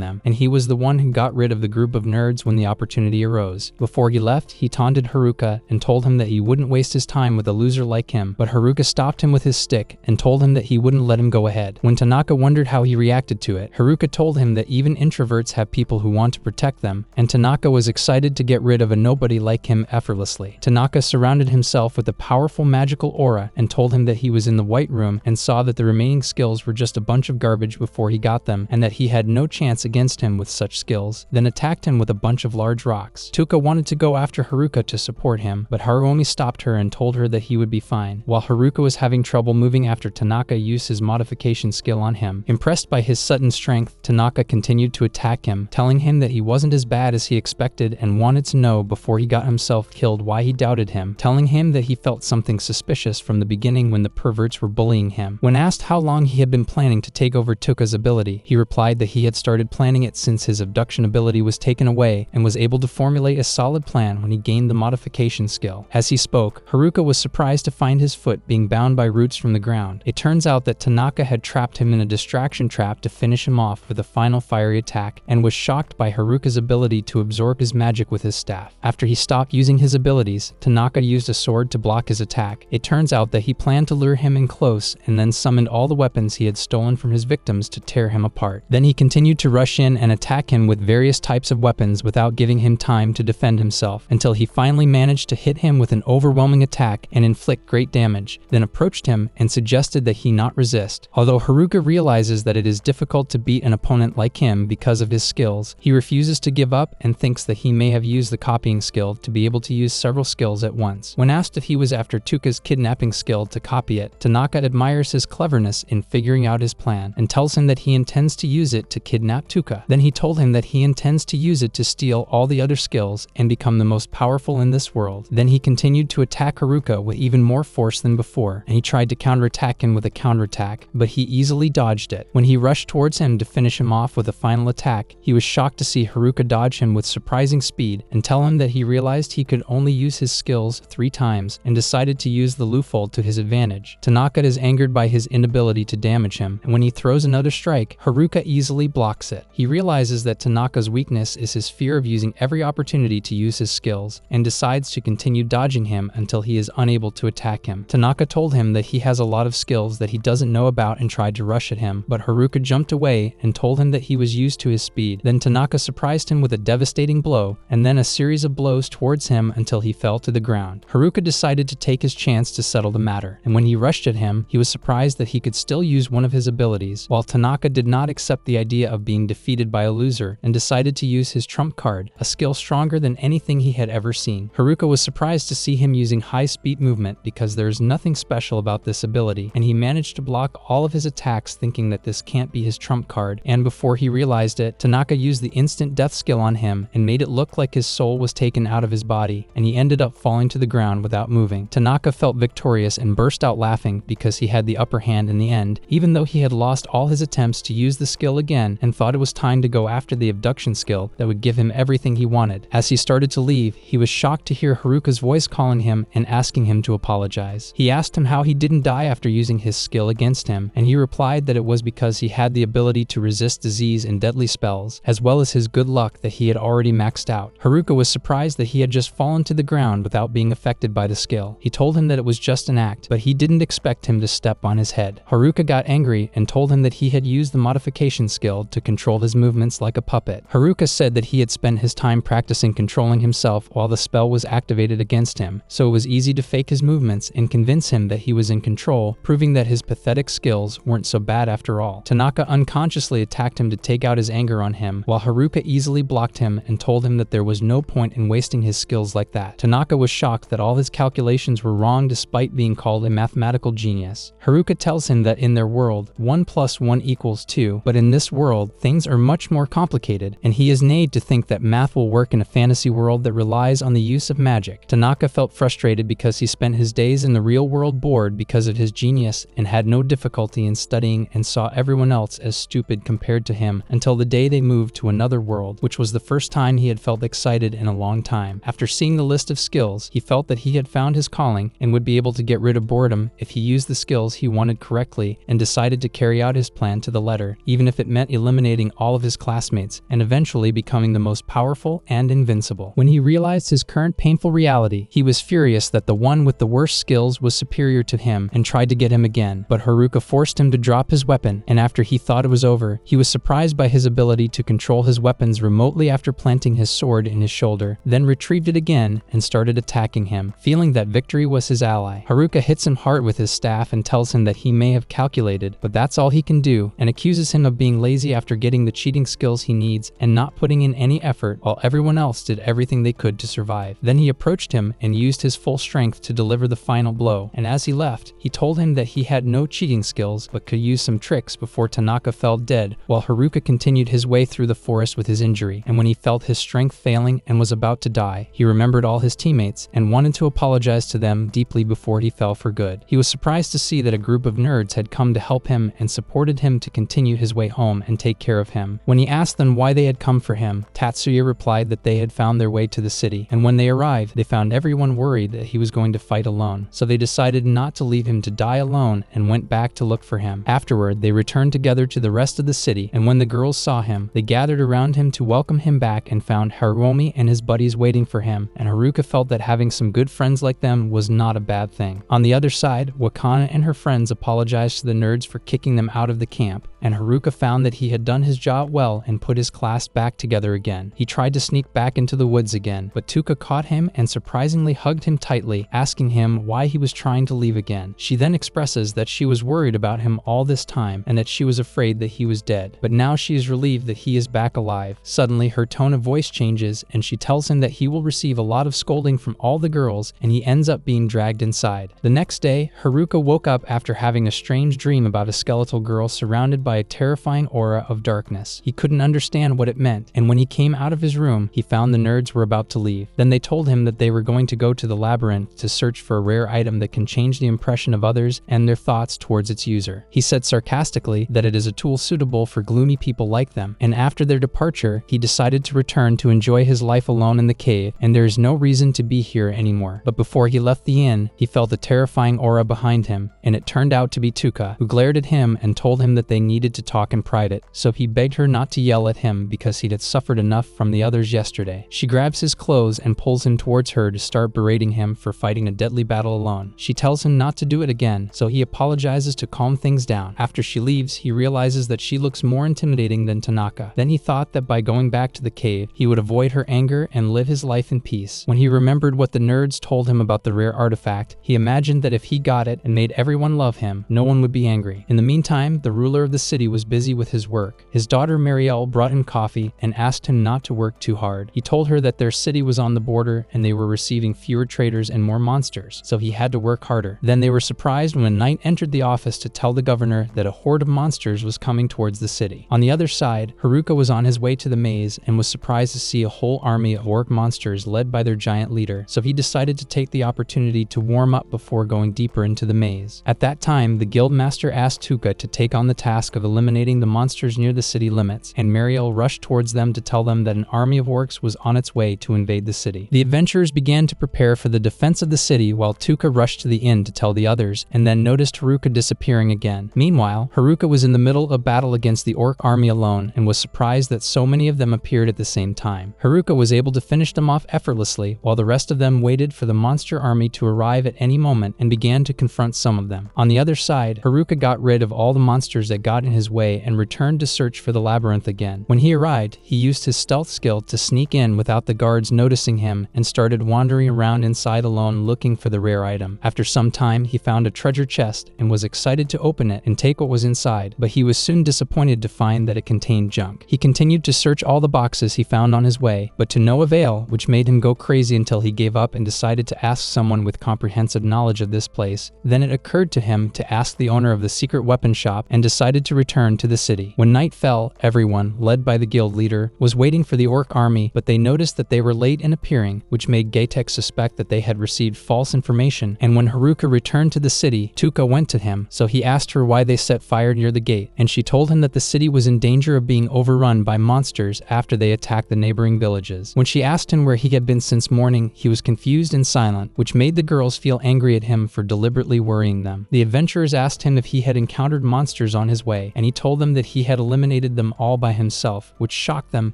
them, and he was the one who got rid of the group of nerds when the opportunity arose. Before he left, he taunted Haruka and told him that he wouldn't waste his time with a loser like him, but Haruka stopped him with his stick and told him that he wouldn't let him go ahead. When Tanaka wondered how he reacted to it, Haruka told him that even introverts have people who want to protect them, and Tanaka was excited to get rid of a nobody like him effortlessly. Tanaka surrounded himself with a powerful magical aura and told him that he was in the White Room and saw that the remaining skills were just a bunch of garbage before he got them, and that he had no chance against him with such skills, then attacked him with a bunch of large rocks. Tuka wanted to go after Haruka to support him, but Haruomi stopped her and told her that he would be fine. While Haruka was having trouble moving after Tanaka used his modification skill on him. Impressed by his sudden strength, Tanaka continued to attack him, telling him that he wasn't as bad as he expected and wanted to know before he got himself killed why he doubted him, telling him that he felt something suspicious from the beginning when the perverts were bullying him. When asked how long he had been planning to take over Tuka's ability, he replied that he had started planning it since his abduction ability was taken away and was able to formulate a solid plan when he gained the modification skill. As he spoke, Haruka was surprised to find his foot being bound by roots from the ground. It turns out that Tanaka had trapped him in a distraction trap to finish him off with a final fiery attack, and was shocked by Haruka's ability to absorb his magic with his staff. After he stopped using his abilities, Tanaka used a sword to block his attack. It turns out that he planned to lure him in close and then summoned all the weapons he had stolen from his victims to tear him apart. Then he continued to rush in and attack him with various types of weapons without giving him time to defend himself, until he finally managed to hit him with an overwhelming attack and inflict great damage, then approached him and suggested that he not resist. Although Haruka realizes that it is difficult to beat an opponent like him because of his skills, he refuses to give up and thinks that he may have used the copying skill to be able to use several skills at once. When asked if he was after Tuka's kidnapping skill to copy it, Tanaka admires his cleverness in figuring out his plan and tells him that he intends to use it to kidnap Tuka. Then he told him that he intends to use it to steal all the other skills and become the most powerful in this world. Then he continued to attack Haruka with even more force than before, and he tried to counterattack him with a counterattack, but he easily dodged it. When he rushed towards him to finish him off with a final attack, he was shocked to see Haruka dodge him with surprising speed and tell him that he realized he could only use his skills 3 times and decided to use the Lufold to his advantage. Tanaka is angered by his inability to damage him, and when he throws another strike, Haruka easily blocks it. He realizes that Tanaka's weakness is his fear of using every opportunity to use his skills, and decides to continue dodging him until he is unable to attack him. Tanaka told him that he has a lot of skills that he doesn't know about and tried to rush at him, but Haruka jumped away and told him that he was used to his speed. Then Tanaka surprised him with a devastating blow, and then a series of blows towards him until he fell to the ground. Haruka decided to take his chance to settle the matter, and when he rushed at him, he was surprised that he could still use one of his abilities, while Tanaka did not accept the idea of being defeated by a loser and decided to use his trump card, a skill stronger than anything he had ever seen. Haruka was surprised to see him using high-speed movement because there is nothing special about this ability, and he managed to block all of his attacks thinking that this can't be his trump card, and before he realized it, Tanaka used the instant death skill on him and made it look like his soul was taken out of his body, and he ended up falling to the ground without moving. Tanaka felt victorious and burst out laughing because he had the upper hand in the end, even though he had lost all his attempts to use the skill again and thought it was time to go after the abduction skill that would give him everything he wanted. As he started to leave, he was shocked to hear Haruka's voice calling him and asking him to apologize. He asked him how he didn't die after using his skill against him, and he replied that it was because he had the ability to resist disease and deadly spells, as well as his good luck that he had already maxed out. Haruka was surprised that he had just fallen to the ground without being affected by the skill. He told him that it was just an act, but he didn't expect him to step on his head. Haruka got angry and told him that he had used the modification skill to control his movements like a puppet. Haruka said that he had spent his time practicing controlling himself while the spell was activated against him, so it was easy to fake his movements and convince him that he was in control, proving that his pathetic skills weren't so bad after all. Tanaka unconsciously attacked him to take out his anger on him, while Haruka easily blocked him and told him that there was no point in wasting his skills like that. Tanaka was shocked that all his calculations were wrong despite being called a mathematical genius. Haruka tells him that in their world, world, 1 + 1 = 2, but in this world, things are much more complicated, and he is naive to think that math will work in a fantasy world that relies on the use of magic. Tanaka felt frustrated because he spent his days in the real world bored because of his genius and had no difficulty in studying and saw everyone else as stupid compared to him until the day they moved to another world, which was the first time he had felt excited in a long time. After seeing the list of skills, he felt that he had found his calling and would be able to get rid of boredom if he used the skills he wanted correctly, and decided to carry out his plan to the letter, even if it meant eliminating all of his classmates and eventually becoming the most powerful and invincible. When he realized his current painful reality, he was furious that the one with the worst skills was superior to him and tried to get him again, but Haruka forced him to drop his weapon, and after he thought it was over, he was surprised by his ability to control his weapons remotely after planting his sword in his shoulder, then retrieved it again and started attacking him, feeling that victory was his ally. Haruka hits him hard with his staff and tells him that he may have calculated, but that's all he can do, and accuses him of being lazy after getting the cheating skills he needs and not putting in any effort while everyone else did everything they could to survive. Then he approached him and used his full strength to deliver the final blow, and as he left, he told him that he had no cheating skills but could use some tricks before Tanaka fell dead, while Haruka continued his way through the forest with his injury. And when he felt his strength failing and was about to die, he remembered all his teammates and wanted to apologize to them deeply before he fell for good. He was surprised to see that a group of nerds had come to help him and supported him to continue his way home and take care of him. When he asked them why they had come for him, Tatsuya replied that they had found their way to the city, and when they arrived, they found everyone worried that he was going to fight alone. So they decided not to leave him to die alone and went back to look for him. Afterward, they returned together to the rest of the city, and when the girls saw him, they gathered around him to welcome him back and found Hiromi and his buddies waiting for him, and Haruka felt that having some good friends like them was not a bad thing. On the other side, Wakana and her friends apologized to the nerds for kicking them out of the camp, and Haruka found that he had done his job well and put his class back together again. He tried to sneak back into the woods again, but Tuka caught him and surprisingly hugged him tightly, asking him why he was trying to leave again. She then expresses that she was worried about him all this time and that she was afraid that he was dead, but now she is relieved that he is back alive. Suddenly, her tone of voice changes and she tells him that he will receive a lot of scolding from all the girls, and he ends up being dragged inside. The next day, Haruka woke up after having a strange dream about a skeletal girl surrounded by a terrifying aura of darkness. He couldn't understand what it meant, and when he came out of his room, he found the nerds were about to leave. Then they told him that they were going to go to the labyrinth to search for a rare item that can change the impression of others and their thoughts towards its user. He said sarcastically that it is a tool suitable for gloomy people like them, and after their departure, he decided to return to enjoy his life alone in the cave, and there is no reason to be here anymore. But before he left the inn, he felt a terrifying aura behind him, and it turned out to be Tuka, who glared at him and told him that they needed to talk in private, so he begged her not to yell at him because he had suffered enough from the others yesterday. She grabs his clothes and pulls him towards her to start berating him for fighting a deadly battle alone. She tells him not to do it again, so he apologizes to calm things down. After she leaves, he realizes that she looks more intimidating than Tanaka. Then he thought that by going back to the cave, he would avoid her anger and live his life in peace. When he remembered what the nerds told him about the rare artifact, he imagined that if he got it and made everyone love him, no one would be angry. In the meantime, the ruler of the city was busy with his work. His daughter Marielle brought him coffee and asked him not to work too hard. He told her that their city was on the border and they were receiving fewer traders and more monsters, so he had to work harder. Then they were surprised when Knight entered the office to tell the governor that a horde of monsters was coming towards the city. On the other side, Haruka was on his way to the maze and was surprised to see a whole army of orc monsters led by their giant leader, so he decided to take the opportunity to warm up before going deeper into the maze. At that time, the guildmaster asked Tuka to take on the task of eliminating the monsters near the city limits, and Mariel rushed towards them to tell them that an army of orcs was on its way to invade the city. The adventurers began to prepare for the defense of the city while Tuka rushed to the inn to tell the others, and then noticed Haruka disappearing again. Meanwhile, Haruka was in the middle of battle against the orc army alone and was surprised that so many of them appeared at the same time. Haruka was able to finish them off effortlessly while the rest of them waited for the monster army to arrive at any moment and began to confront some of them. On the other side, Haruka got rid of all the monsters that got in his way and returned to search for the labyrinth again. When he arrived, he used his stealth skill to sneak in without the guards noticing him and started wandering around inside alone looking for the rare item. After some time, he found a treasure chest and was excited to open it and take what was inside, but he was soon disappointed to find that it contained junk. He continued to search all the boxes he found on his way, but to no avail, which made him go crazy until he gave up and decided to ask someone with comprehensive knowledge of this place. Then it occurred to him to ask the owner of the secret weapon shop and decided to return to the city. When night fell, everyone, led by the guild leader, was waiting for the orc army, but they noticed that they were late in appearing, which made Gaytek suspect that they had received false information. And when Haruka returned to the city, Tuka went to him, so he asked her why they set fire near the gate, and she told him that the city was in danger of being overrun by monsters after they attacked the neighboring villages. When she asked him where he had been since morning, he was confused and silent, which made the girls feel angry at him for deliberately worrying them. The adventurers asked him if he had encountered monsters on his way, and he told them that he had eliminated them all by himself, which shocked them,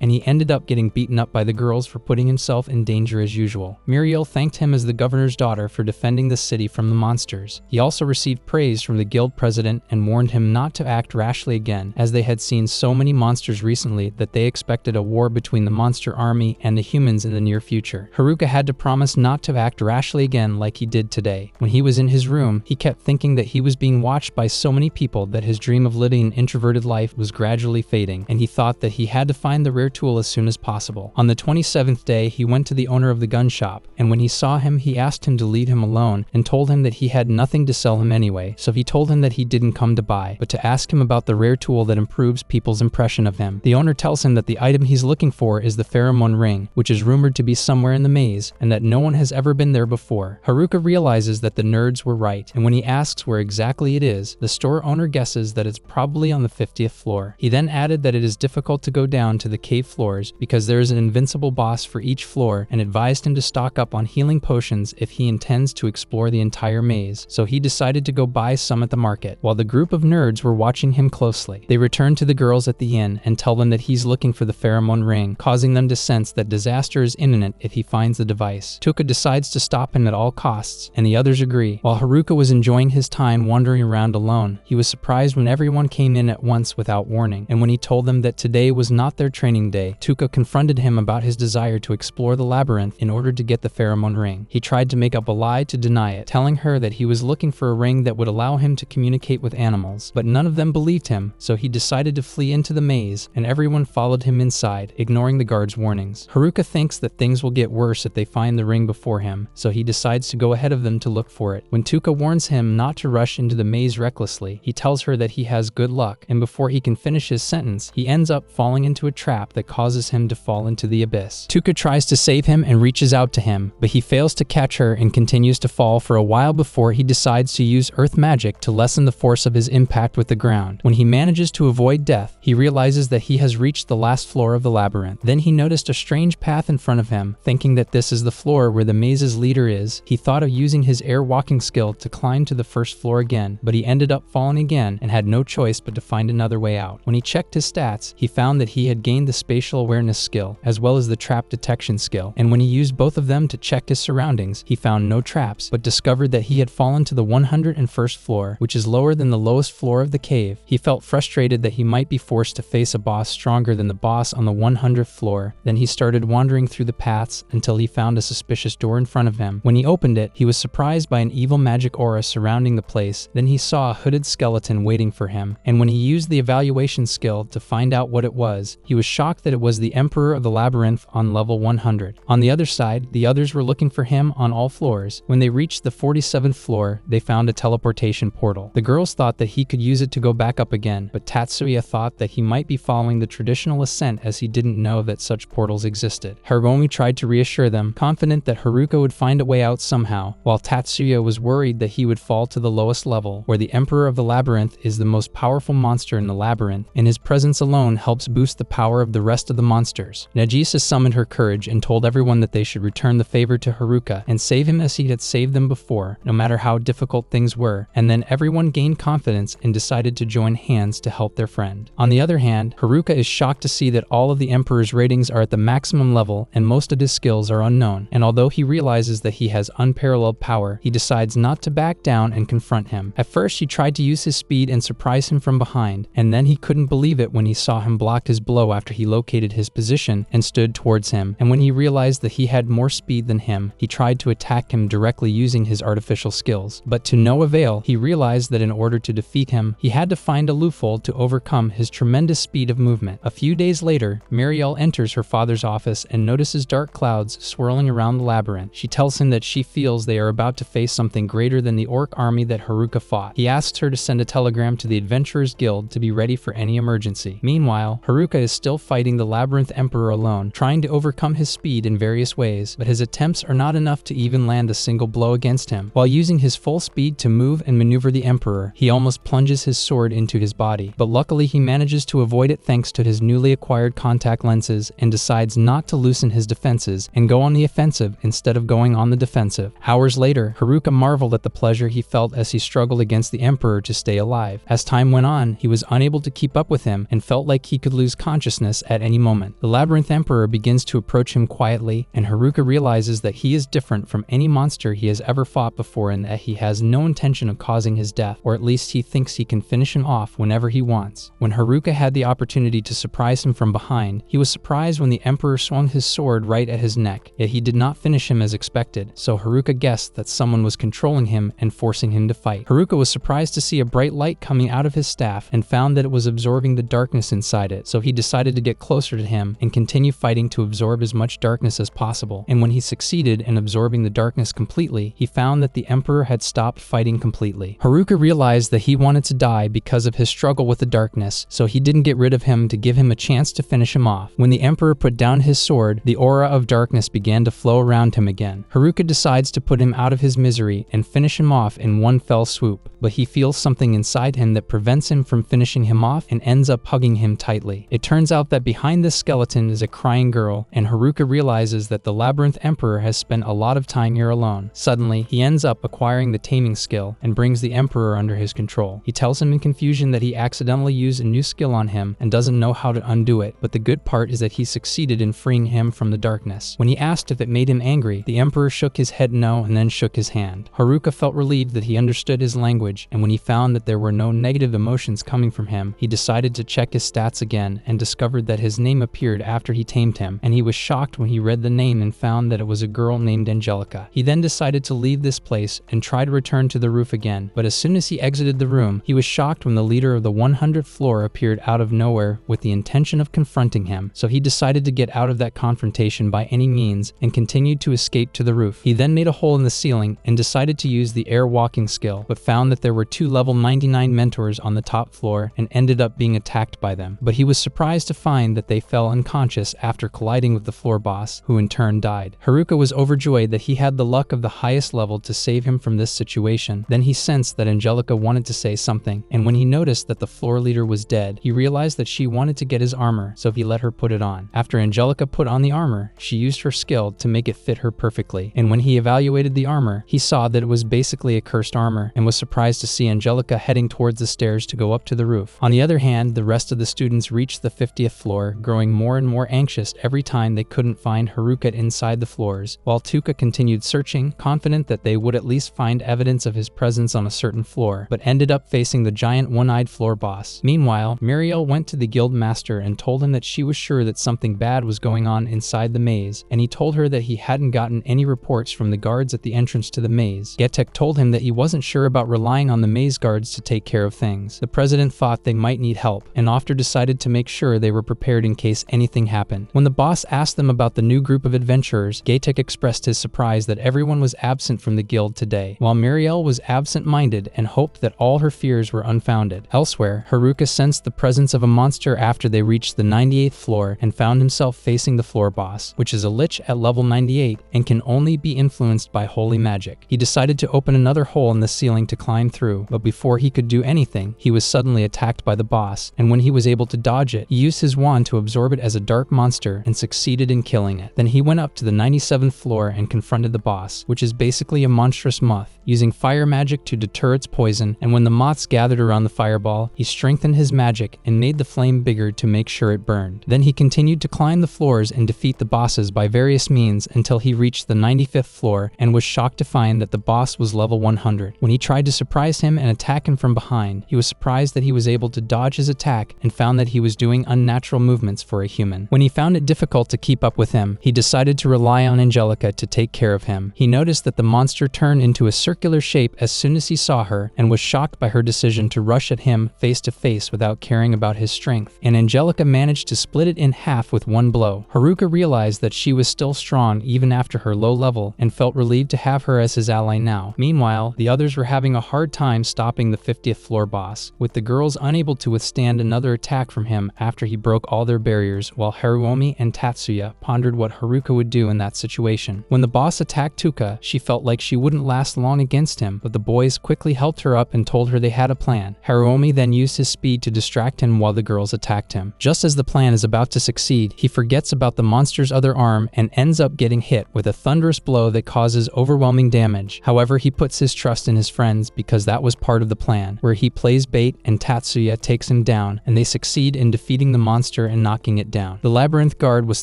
and he ended up getting beaten up by the girls for putting himself in danger as usual. Muriel thanked him as the governor's daughter for defending the city from the monsters. He also received praise from the guild president and warned him not to act rashly again, as they had seen so many monsters recently that they expected a war between the monster army and the humans in the near future. Haruka had to promise not to act rashly again like he did today. When he was in his room, he kept thinking that he was being watched by so many people that his dream of living an introverted life was gradually fading, and he thought that he had to find the rare tool as soon as possible. On the 27th day, he went to the owner of the gun shop, and when he saw him, he asked him to leave him alone and told him that he had nothing to sell him anyway, so he told him that he didn't come to buy, but to ask him about the rare tool that improves people's impression of him. The owner tells him that the item he's looking for is the pheromone ring, which is rumored to be somewhere in the maze, and that no one has ever been there before. Haruka realizes that the nerds were right, and when he asks where exactly it is, the store owner guesses that it's probably on the 50th floor. He then added that it is difficult to go down to the cave floors because there is an invincible boss for each floor, and advised him to stock up on healing potions if he intends to explore the entire maze, so he decided to go buy some at the market. While the group of nerds were watching him closely, they return to the girls at the inn and tell them that he's looking for the pheromone ring, causing them to sense that disaster is imminent if he finds the device. Tuka decides to stop him at all costs, and the others agree. While Haruka was enjoying his time wandering around alone, he was surprised when everyone came in at once without warning, and when he told them that today was not their training day, Tuka confronted him about his desire to explore the labyrinth in order to get the pheromone ring. He tried to make up a lie to deny it, telling her that he was looking for a ring that would allow him to communicate with animals, but none of them believed him, so he decided to flee into the maze, and everyone followed him inside, ignoring the guards' warnings. Haruka thinks that things will get worse if they find the ring before him, so he decides to go ahead of them to look for it. When Tuka warns him not to rush into the maze recklessly, he tells her that he has good luck, and before he can finish his sentence, he ends up falling into a trap that causes him to fall into the abyss. Tuka tries to save him and reaches out to him, but he fails to catch her and continues to fall for a while before he decides to use earth magic to lessen the force of his impact with the ground. When he manages to avoid death, he realizes that he has reached the last floor of the labyrinth. Then he noticed a strange path in front of him. Thinking that this is the floor where the maze's leader is, he thought of using his air walking skill to climb to the first floor again, but he ended up falling again and had no choice but to find another way out. When he checked his stats, he found that he had gained the spatial awareness skill as well as the trap detection skill, and when he used both of them to check his surroundings, he found no traps, but discovered that he had fallen to the 101st floor, which is lower than the lowest floor of the cave. He felt frustrated that he might be forced to face a boss stronger than the boss on the 100th floor. Then he started wandering through the paths until he found a suspicious door in front of him. When he opened it, he was surprised by an evil magic aura surrounding the place. Then he saw a hooded skeleton waiting for him, and when he used the evaluation skill to find out what it was, he was shocked that it was the Emperor of the Labyrinth on level 100. On the other side, the others were looking for him on all floors. When they reached the 47th floor, they found a teleportation portal. The girls thought that he could use it to go back up again, but Tatsuya thought that he might be following the traditional ascent as he didn't know that such portals existed. Hiromi tried to reassure them, confident that Haruka would find a way out somehow, while Tatsuya was worried that he would fall to the lowest level, where the Emperor of the Labyrinth is the most powerful monster in the labyrinth, and his presence alone helps boost the power of the rest of the monsters. Nagisa summoned her courage and told everyone that they should return the favor to Haruka and save him as he had saved them before, no matter how difficult things were, and then everyone gained confidence and decided to join hands to help their friend. On the other hand, Haruka is shocked to see that all of the Emperor's ratings are at the maximum level and most of his skills are unknown, and although he realizes that he has unparalleled power, he decides not to back down and confront him. At first, he tried to use his speed and surprise him from behind, and then he couldn't believe it when he saw him block his blow after he located his position and stood towards him, and when he realized that he had more speed than him, he tried to attack him directly using his artificial skills. But to no avail, he realized that in order to defeat him, he had to find a loophole to overcome his tremendous speed of movement. A few days later, Muriel enters her father's office and notices dark clouds swirling around the labyrinth. She tells him that she feels they are about to face something greater than the orc army that Haruka fought. He asks asks her to send a telegram to the Adventurers Guild to be ready for any emergency. Meanwhile, Haruka is still fighting the Labyrinth Emperor alone, trying to overcome his speed in various ways, but his attempts are not enough to even land a single blow against him. While using his full speed to move and maneuver the Emperor, he almost plunges his sword into his body, but luckily he manages to avoid it thanks to his newly acquired contact lenses and decides not to loosen his defenses and go on the offensive instead of going on the defensive. Hours later, Haruka marveled at the pleasure he felt as he struggled against the Emperor to stay alive. As time went on, he was unable to keep up with him and felt like he could lose consciousness at any moment. The Labyrinth Emperor begins to approach him quietly, and Haruka realizes that he is different from any monster he has ever fought before and that he has no intention of causing his death, or at least he thinks he can finish him off whenever he wants. When Haruka had the opportunity to surprise him from behind, he was surprised when the Emperor swung his sword right at his neck, yet he did not finish him as expected, so Haruka guessed that someone was controlling him and forcing him to fight. Haruka was surprised to see a bright light coming out of his staff and found that it was absorbing the darkness inside it, so he decided to get closer to him and continue fighting to absorb as much darkness as possible. And when he succeeded in absorbing the darkness completely, he found that the Emperor had stopped fighting completely. Haruka realized that he wanted to die because of his struggle with the darkness, so he didn't get rid of him to give him a chance to finish him off. When the Emperor put down his sword, the aura of darkness began to flow around him again. Haruka decides to put him out of his misery and finish him off in one fell swoop, but he feels something inside him that prevents him from finishing him off and ends up hugging him tightly. It turns out that behind this skeleton is a crying girl, and Haruka realizes that the Labyrinth Emperor has spent a lot of time here alone. Suddenly, he ends up acquiring the taming skill and brings the Emperor under his control. He tells him in confusion that he accidentally used a new skill on him and doesn't know how to undo it, but the good part is that he succeeded in freeing him from the darkness. When he asked if it made him angry, the Emperor shook his head no and then shook his hand. Haruka felt relieved that he understood his language, and when he found that there were no negative emotions coming from him, he decided to check his stats again and discovered that his name appeared after he tamed him, and he was shocked when he read the name and found that it was a girl named Angelica. He then decided to leave this place and try to return to the roof again, but as soon as he exited the room, he was shocked when the leader of the 100th floor appeared out of nowhere with the intention of confronting him, so he decided to get out of that confrontation by any means and continued to escape to the roof. He then made a hole in the ceiling and decided to use the air walking skill, but found that there were two level 99 mentors on the top floor and ended up being attacked by them, but he was surprised to find that they fell unconscious after colliding with the floor boss, who in turn died. Haruka was overjoyed that he had the luck of the highest level to save him from this situation. Then he sensed that Angelica wanted to say something, and when he noticed that the floor leader was dead, he realized that she wanted to get his armor, so he let her put it on. After Angelica put on the armor, she used her skill to make it fit her perfectly, and when he evaluated the armor, he saw that it was basically a cursed armor and was surprised to see Angelica heading towards the stairs to go up to the roof. On the other hand, the rest of the students reached the 50th floor, growing more and more anxious every time they couldn't find Haruka inside the floors, while Tuka continued searching, confident that they would at least find evidence of his presence on a certain floor, but ended up facing the giant one-eyed floor boss. Meanwhile, Muriel went to the guild master and told him that she was sure that something bad was going on inside the maze, and he told her that he hadn't gotten any reports from the guards at the entrance to the maze. Getek told him that he wasn't sure about relying on the maze guards to take care of things. The president thought they might need help, and Ofter decided to make sure they were prepared in case anything happened. When the boss asked them about the new group of adventurers, Getek expressed his surprise that everyone was absent from the guild today, while Muriel was absent-minded and hoped that all her fears were unfounded. Elsewhere, Haruka sensed the presence of a monster after they reached the 98th floor and found himself facing the floor boss, which is a lich at level 98 and can only be influenced by holy magic. He decided to open another hole in the ceiling to climb through, but before he could do anything, he was suddenly attacked by the boss, and when he was able to dodge it, he used his wand to absorb it as a dark monster and succeeded in killing it. Then he went up to the 97th floor and confronted the boss, which is basically a monstrous moth, using fire magic to deter its poison, and when the moths gathered around the fireball, he strengthened his magic and made the flame bigger to make sure it burned. Then he continued to climb the floors and defeat the bosses by various means until he reached the 95th floor and was shocked to find that the boss was level 100. When he tried to surprise him and attack him from behind, he was surprised that he was able to dodge his attack and found that he was doing unnatural movements for a human. When he found it difficult to keep up with him, he decided to rely on Angelica to take care of him. He noticed that the monster turned into a circular shape as soon as he saw her and was shocked by her decision to rush at him face to face without caring about his strength, and Angelica managed to split it in half with one blow. Haruka realized that she was still strong even after her low level and felt relieved to have her as his ally now. Meanwhile, the others were having a hard time time stopping the 50th floor boss, with the girls unable to withstand another attack from him after he broke all their barriers, while Haruomi and Tatsuya pondered what Haruka would do in that situation. When the boss attacked Tuka, she felt like she wouldn't last long against him, but the boys quickly helped her up and told her they had a plan. Haruomi then used his speed to distract him while the girls attacked him. Just as the plan is about to succeed, he forgets about the monster's other arm and ends up getting hit with a thunderous blow that causes overwhelming damage. However, he puts his trust in his friends because that was part of the plan, where he plays bait and Tatsuya takes him down, and they succeed in defeating the monster and knocking it down. The labyrinth guard was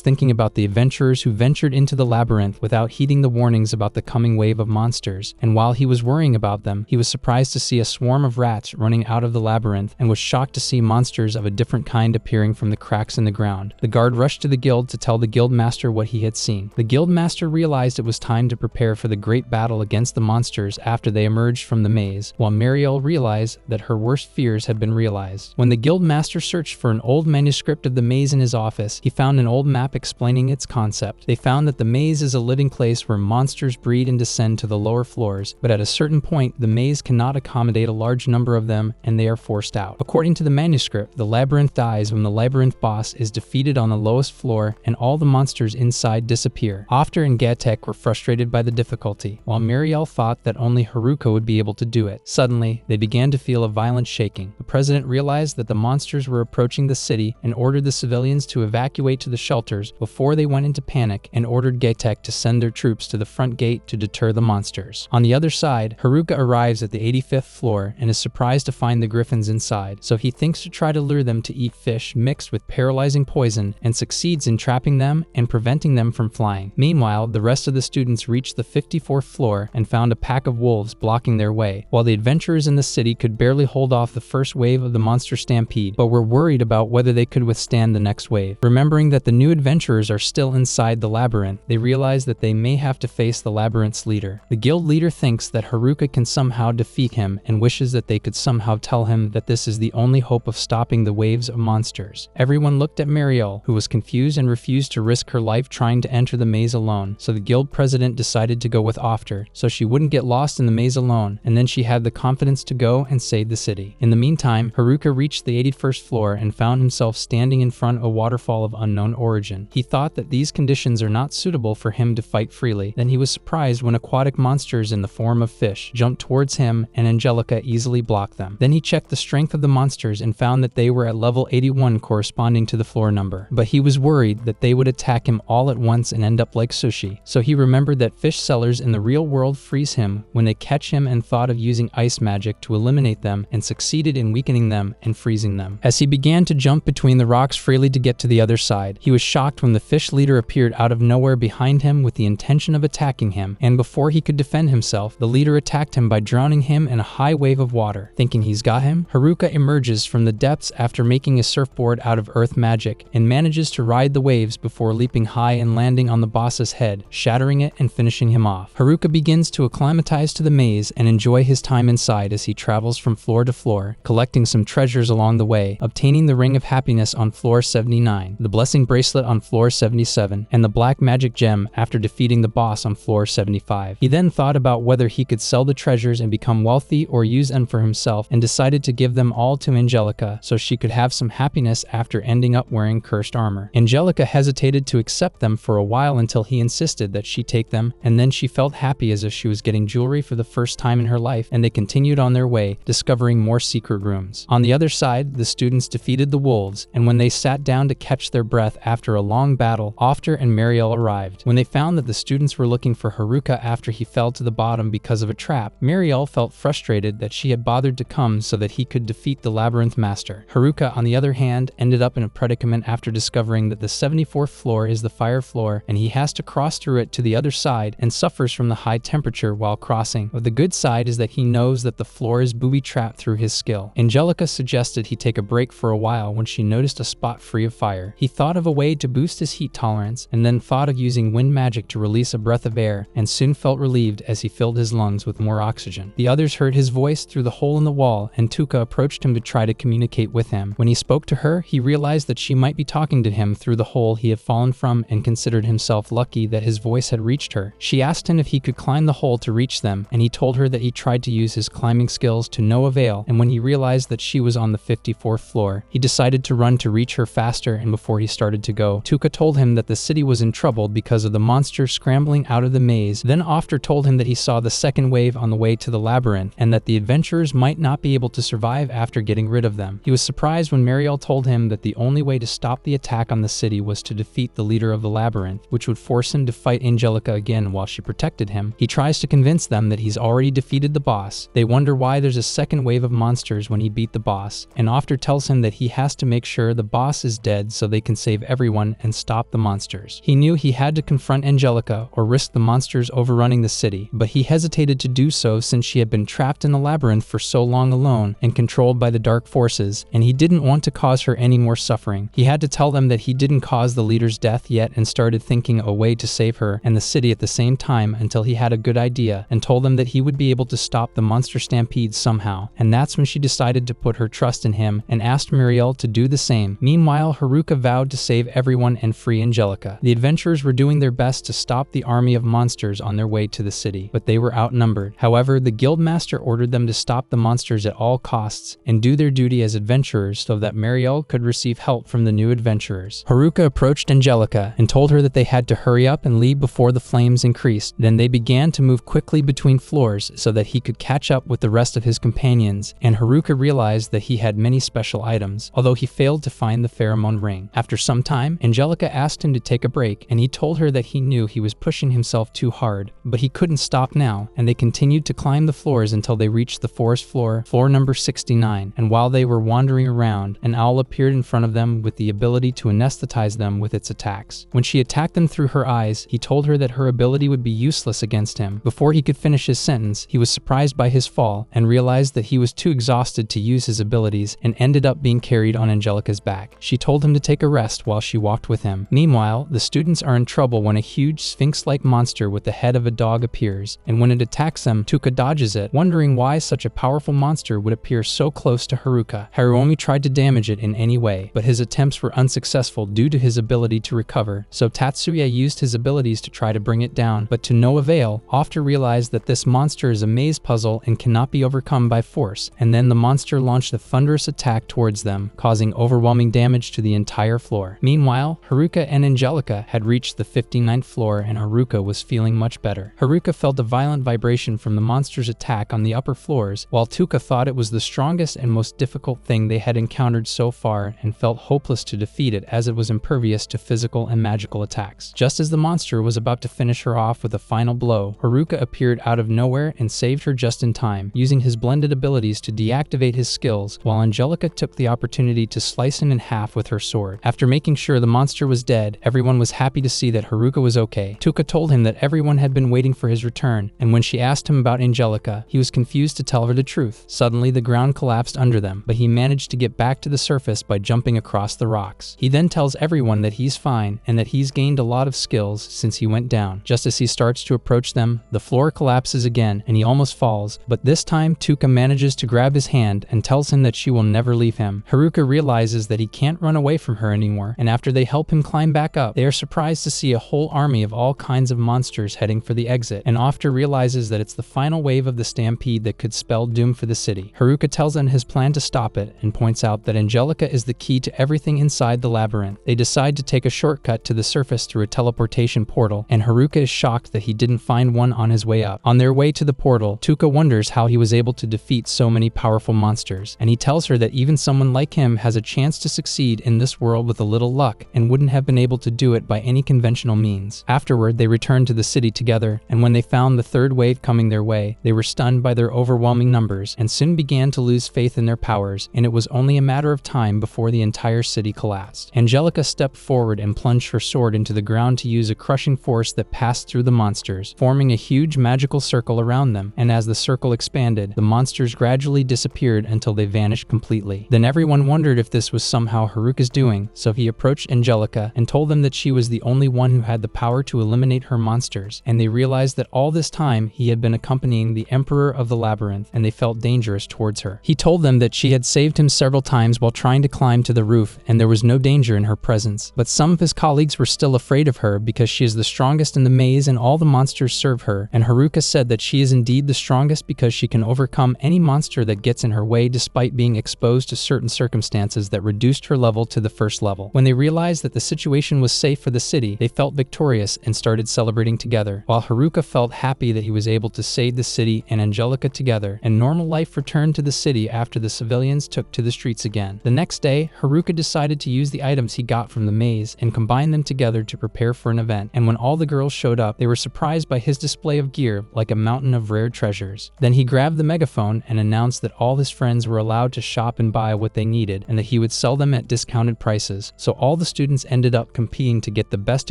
thinking about the adventurers who ventured into the labyrinth without heeding the warnings about the coming wave of monsters, and while he was worrying about them, he was surprised to see a swarm of rats running out of the labyrinth and was shocked to see monsters of a different kind appearing from the cracks in the ground. The guard rushed to the guild to tell the guild master what he had seen. The guild master realized it was time to prepare for the great battle against the monsters after they emerged from the maze, while Mariel realized that her worst fears had been realized. When the guild master searched for an old manuscript of the maze in his office, he found an old map explaining its concept. They found that the maze is a living place where monsters breed and descend to the lower floors, but at a certain point, the maze cannot accommodate a large number of them and they are forced out. According to the manuscript, the labyrinth dies when the labyrinth boss is defeated on the lowest floor and all the monsters inside disappear. After and Gatek were frustrated by the difficulty, while Mariel thought that only Haruka would be able to do it. Suddenly, they began to feel a violent shaking. The president realized that the monsters were approaching the city and ordered the civilians to evacuate to the shelters before they went into panic, and ordered Gatek to send their troops to the front gate to deter the monsters. On the other side, Haruka arrives at the 85th floor and is surprised to find the griffins inside, so he thinks to try to lure them to eat fish mixed with paralyzing poison and succeeds in trapping them and preventing them from flying. Meanwhile, the rest of the students reached the 54th floor and found a pack of wolves blocking their way, while the adventurers in the city could barely hold off the first wave of the monster stampede, but were worried about whether they could withstand the next wave. Remembering that the new adventurers are still inside the labyrinth, they realize that they may have to face the labyrinth's leader. The guild leader thinks that Haruka can somehow defeat him and wishes that they could somehow tell him that this is the only hope of stopping the waves of monsters. Everyone looked at Mariel, who was confused and refused to risk her life trying to enter the maze alone, so the guild president decided to go with Ofter, so she wouldn't get lost in the maze alone, and then she had the confidence to go and save the city. In the meantime, Haruka reached the 81st floor and found himself standing in front of a waterfall of unknown origin. He thought that these conditions are not suitable for him to fight freely. Then he was surprised when aquatic monsters in the form of fish jumped towards him and Angelica easily blocked them. Then he checked the strength of the monsters and found that they were at level 81 corresponding to the floor number. But he was worried that they would attack him all at once and end up like sushi. So he remembered that fish sellers in the real world freeze him when they catch him and thought of using ice magic to eliminate them and succeeded in weakening them and freezing them. As he began to jump between the rocks freely to get to the other side, he was shocked when the fish leader appeared out of nowhere behind him with the intention of attacking him, and before he could defend himself, the leader attacked him by drowning him in a high wave of water. Thinking he's got him, Haruka emerges from the depths after making a surfboard out of earth magic and manages to ride the waves before leaping high and landing on the boss's head, shattering it and finishing him off. Haruka begins to acclimatize to the maze and enjoy his time inside as he travels from floor to floor, collecting some treasures along the way, obtaining the Ring of Happiness on floor 79, the Blessing Bracelet on floor 77, and the Black Magic Gem after defeating the boss on floor 75. He then thought about whether he could sell the treasures and become wealthy or use them for himself, and decided to give them all to Angelica so she could have some happiness after ending up wearing cursed armor. Angelica hesitated to accept them for a while until he insisted that she take them, and then she felt happy as if she was getting jewelry for the first time in her life, and they continued on their way, discovering more secret rooms. On the other side, the students defeated the wolves, and when they sat down to catch their breath after a long battle, Ofter and Mariel arrived. When they found that the students were looking for Haruka after he fell to the bottom because of a trap, Mariel felt frustrated that she had bothered to come so that he could defeat the labyrinth master. Haruka, on the other hand, ended up in a predicament after discovering that the 74th floor is the fire floor and he has to cross through it to the other side and suffers from the high temperature while crossing. But the good side is that he knows that the floor is booby-trapped through his skill. Angelica suggested he take a break for a while when she noticed a spot free of fire. He thought of a way to boost his heat tolerance and then thought of using wind magic to release a breath of air, and soon felt relieved as he filled his lungs with more oxygen. The others heard his voice through the hole in the wall, and Tuka approached him to try to communicate with him. When he spoke to her, he realized that she might be talking to him through the hole he had fallen from and considered himself lucky that his voice had reached her. She asked him if he could climb the hole to reach them, and he told her that he tried to use his his climbing skills to no avail, and when he realized that she was on the 54th floor, he decided to run to reach her faster, and before he started to go, Tuca told him that the city was in trouble because of the monster scrambling out of the maze. Then Ofter told him that he saw the second wave on the way to the labyrinth, and that the adventurers might not be able to survive after getting rid of them. He was surprised when Mariel told him that the only way to stop the attack on the city was to defeat the leader of the labyrinth, which would force him to fight Angelica again while she protected him. He tries to convince them that he's already defeated the boss. They wonder why there's a second wave of monsters when he beat the boss, and Ofter tells him that he has to make sure the boss is dead so they can save everyone and stop the monsters. He knew he had to confront Angelica or risk the monsters overrunning the city, but he hesitated to do so since she had been trapped in the labyrinth for so long alone and controlled by the dark forces, and he didn't want to cause her any more suffering. He had to tell them that he didn't cause the leader's death yet and started thinking a way to save her and the city at the same time until he had a good idea and told them that he would be able to stop the monster stampede somehow, and that's when she decided to put her trust in him and asked Mariel to do the same. Meanwhile, Haruka vowed to save everyone and free Angelica. The adventurers were doing their best to stop the army of monsters on their way to the city, but they were outnumbered. However, the guildmaster ordered them to stop the monsters at all costs and do their duty as adventurers so that Mariel could receive help from the new adventurers. Haruka approached Angelica and told her that they had to hurry up and leave before the flames increased. Then they began to move quickly between floors so that he could catch up with the rest of his companions, and Haruka realized that he had many special items, although he failed to find the pheromone ring. After some time, Angelica asked him to take a break, and he told her that he knew he was pushing himself too hard, but he couldn't stop now, and they continued to climb the floors until they reached the forest floor, floor number 69, and while they were wandering around, an owl appeared in front of them with the ability to anesthetize them with its attacks. When she attacked them through her eyes, he told her that her ability would be useless against him. Before he could finish his sentence, he was surprised by his fall and realized that he was too exhausted to use his abilities and ended up being carried on Angelica's back. She told him to take a rest while she walked with him. Meanwhile, the students are in trouble when a huge sphinx-like monster with the head of a dog appears, and when it attacks them, Tuca dodges it, wondering why such a powerful monster would appear so close to Haruka. Haruomi tried to damage it in any way, but his attempts were unsuccessful due to his ability to recover, so Tatsuya used his abilities to try to bring it down, but to no avail. Ofter realized that this monster is a maze puzzle and cannot be overcome by force, and then the monster launched a thunderous attack towards them, causing overwhelming damage to the entire floor. Meanwhile, Haruka and Angelica had reached the 59th floor, and Haruka was feeling much better. Haruka felt a violent vibration from the monster's attack on the upper floors, while Tuca thought it was the strongest and most difficult thing they had encountered so far and felt hopeless to defeat it as it was impervious to physical and magical attacks. Just as the monster was about to finish her off with a final blow, Haruka appeared out of nowhere and saved her just in time, using his blended abilities to deactivate his skills, while Angelica took the opportunity to slice him in half with her sword. After making sure the monster was dead, everyone was happy to see that Haruka was okay. Tuca told him that everyone had been waiting for his return, and when she asked him about Angelica, he was confused to tell her the truth. Suddenly, the ground collapsed under them, but he managed to get back to the surface by jumping across the rocks. He then tells everyone that he's fine and that he's gained a lot of skills since he went down. Just as he starts to approach them, the floor collapses again and he almost falls, but this time Tuca manages to grab his hand and tells him that she will never leave him. Haruka realizes that he can't run away from her anymore, and after they help him climb back up, they are surprised to see a whole army of all kinds of monsters heading for the exit, and Ofter realizes that it's the final wave of the stampede that could spell doom for the city. Haruka tells them his plan to stop it and points out that Angelica is the key to everything inside the labyrinth. They decide to take a shortcut to the surface through a teleportation portal, and Haruka is shocked that he didn't find one on his way up. On their way to the portal, Tuca wonders how he was able to defeat so many powerful monsters, and he tells her that even someone like him has a chance to succeed in this world with a little luck and wouldn't have been able to do it by any conventional means. Afterward, they returned to the city together, and when they found the third wave coming their way, they were stunned by their overwhelming numbers and soon began to lose faith in their powers, and it was only a matter of time before the entire city collapsed. Angelica stepped forward and plunged her sword into the ground to use a crushing force that passed through the monsters, forming a huge magical circle around them, and as the circle expanded, the monsters gradually disappeared until they vanished completely. Then everyone wondered if this was somehow Haruka's doing, so he approached Angelica and told them that she was the only one who had the power to eliminate her monsters, and they realized that all this time he had been accompanying the Emperor of the Labyrinth, and they felt dangerous towards her. He told them that she had saved him several times while trying to climb to the roof, and there was no danger in her presence, but some of his colleagues were still afraid of her because she is the strongest in the maze and all the monsters serve her, and Haruka said that she is indeed the strongest because she can overcome any monster that gets in her way despite being exposed to certain circumstances that reduced her level to the first level. When they realized that the situation was safe for the city, they felt victorious and started celebrating together, while Haruka felt happy that he was able to save the city and Angelica together, and normal life returned to the city after the civilians took to the streets again. The next day, Haruka decided to use the items he got from the maze and combine them together to prepare for an event, and when all the girls showed up, they were surprised by his display of gear like a mountain of rare treasures. Then he grabbed the megaphone and announced that all his friends were allowed to shop and buy what they needed, and that he would sell them at discounted prices. So all the students ended up competing to get the best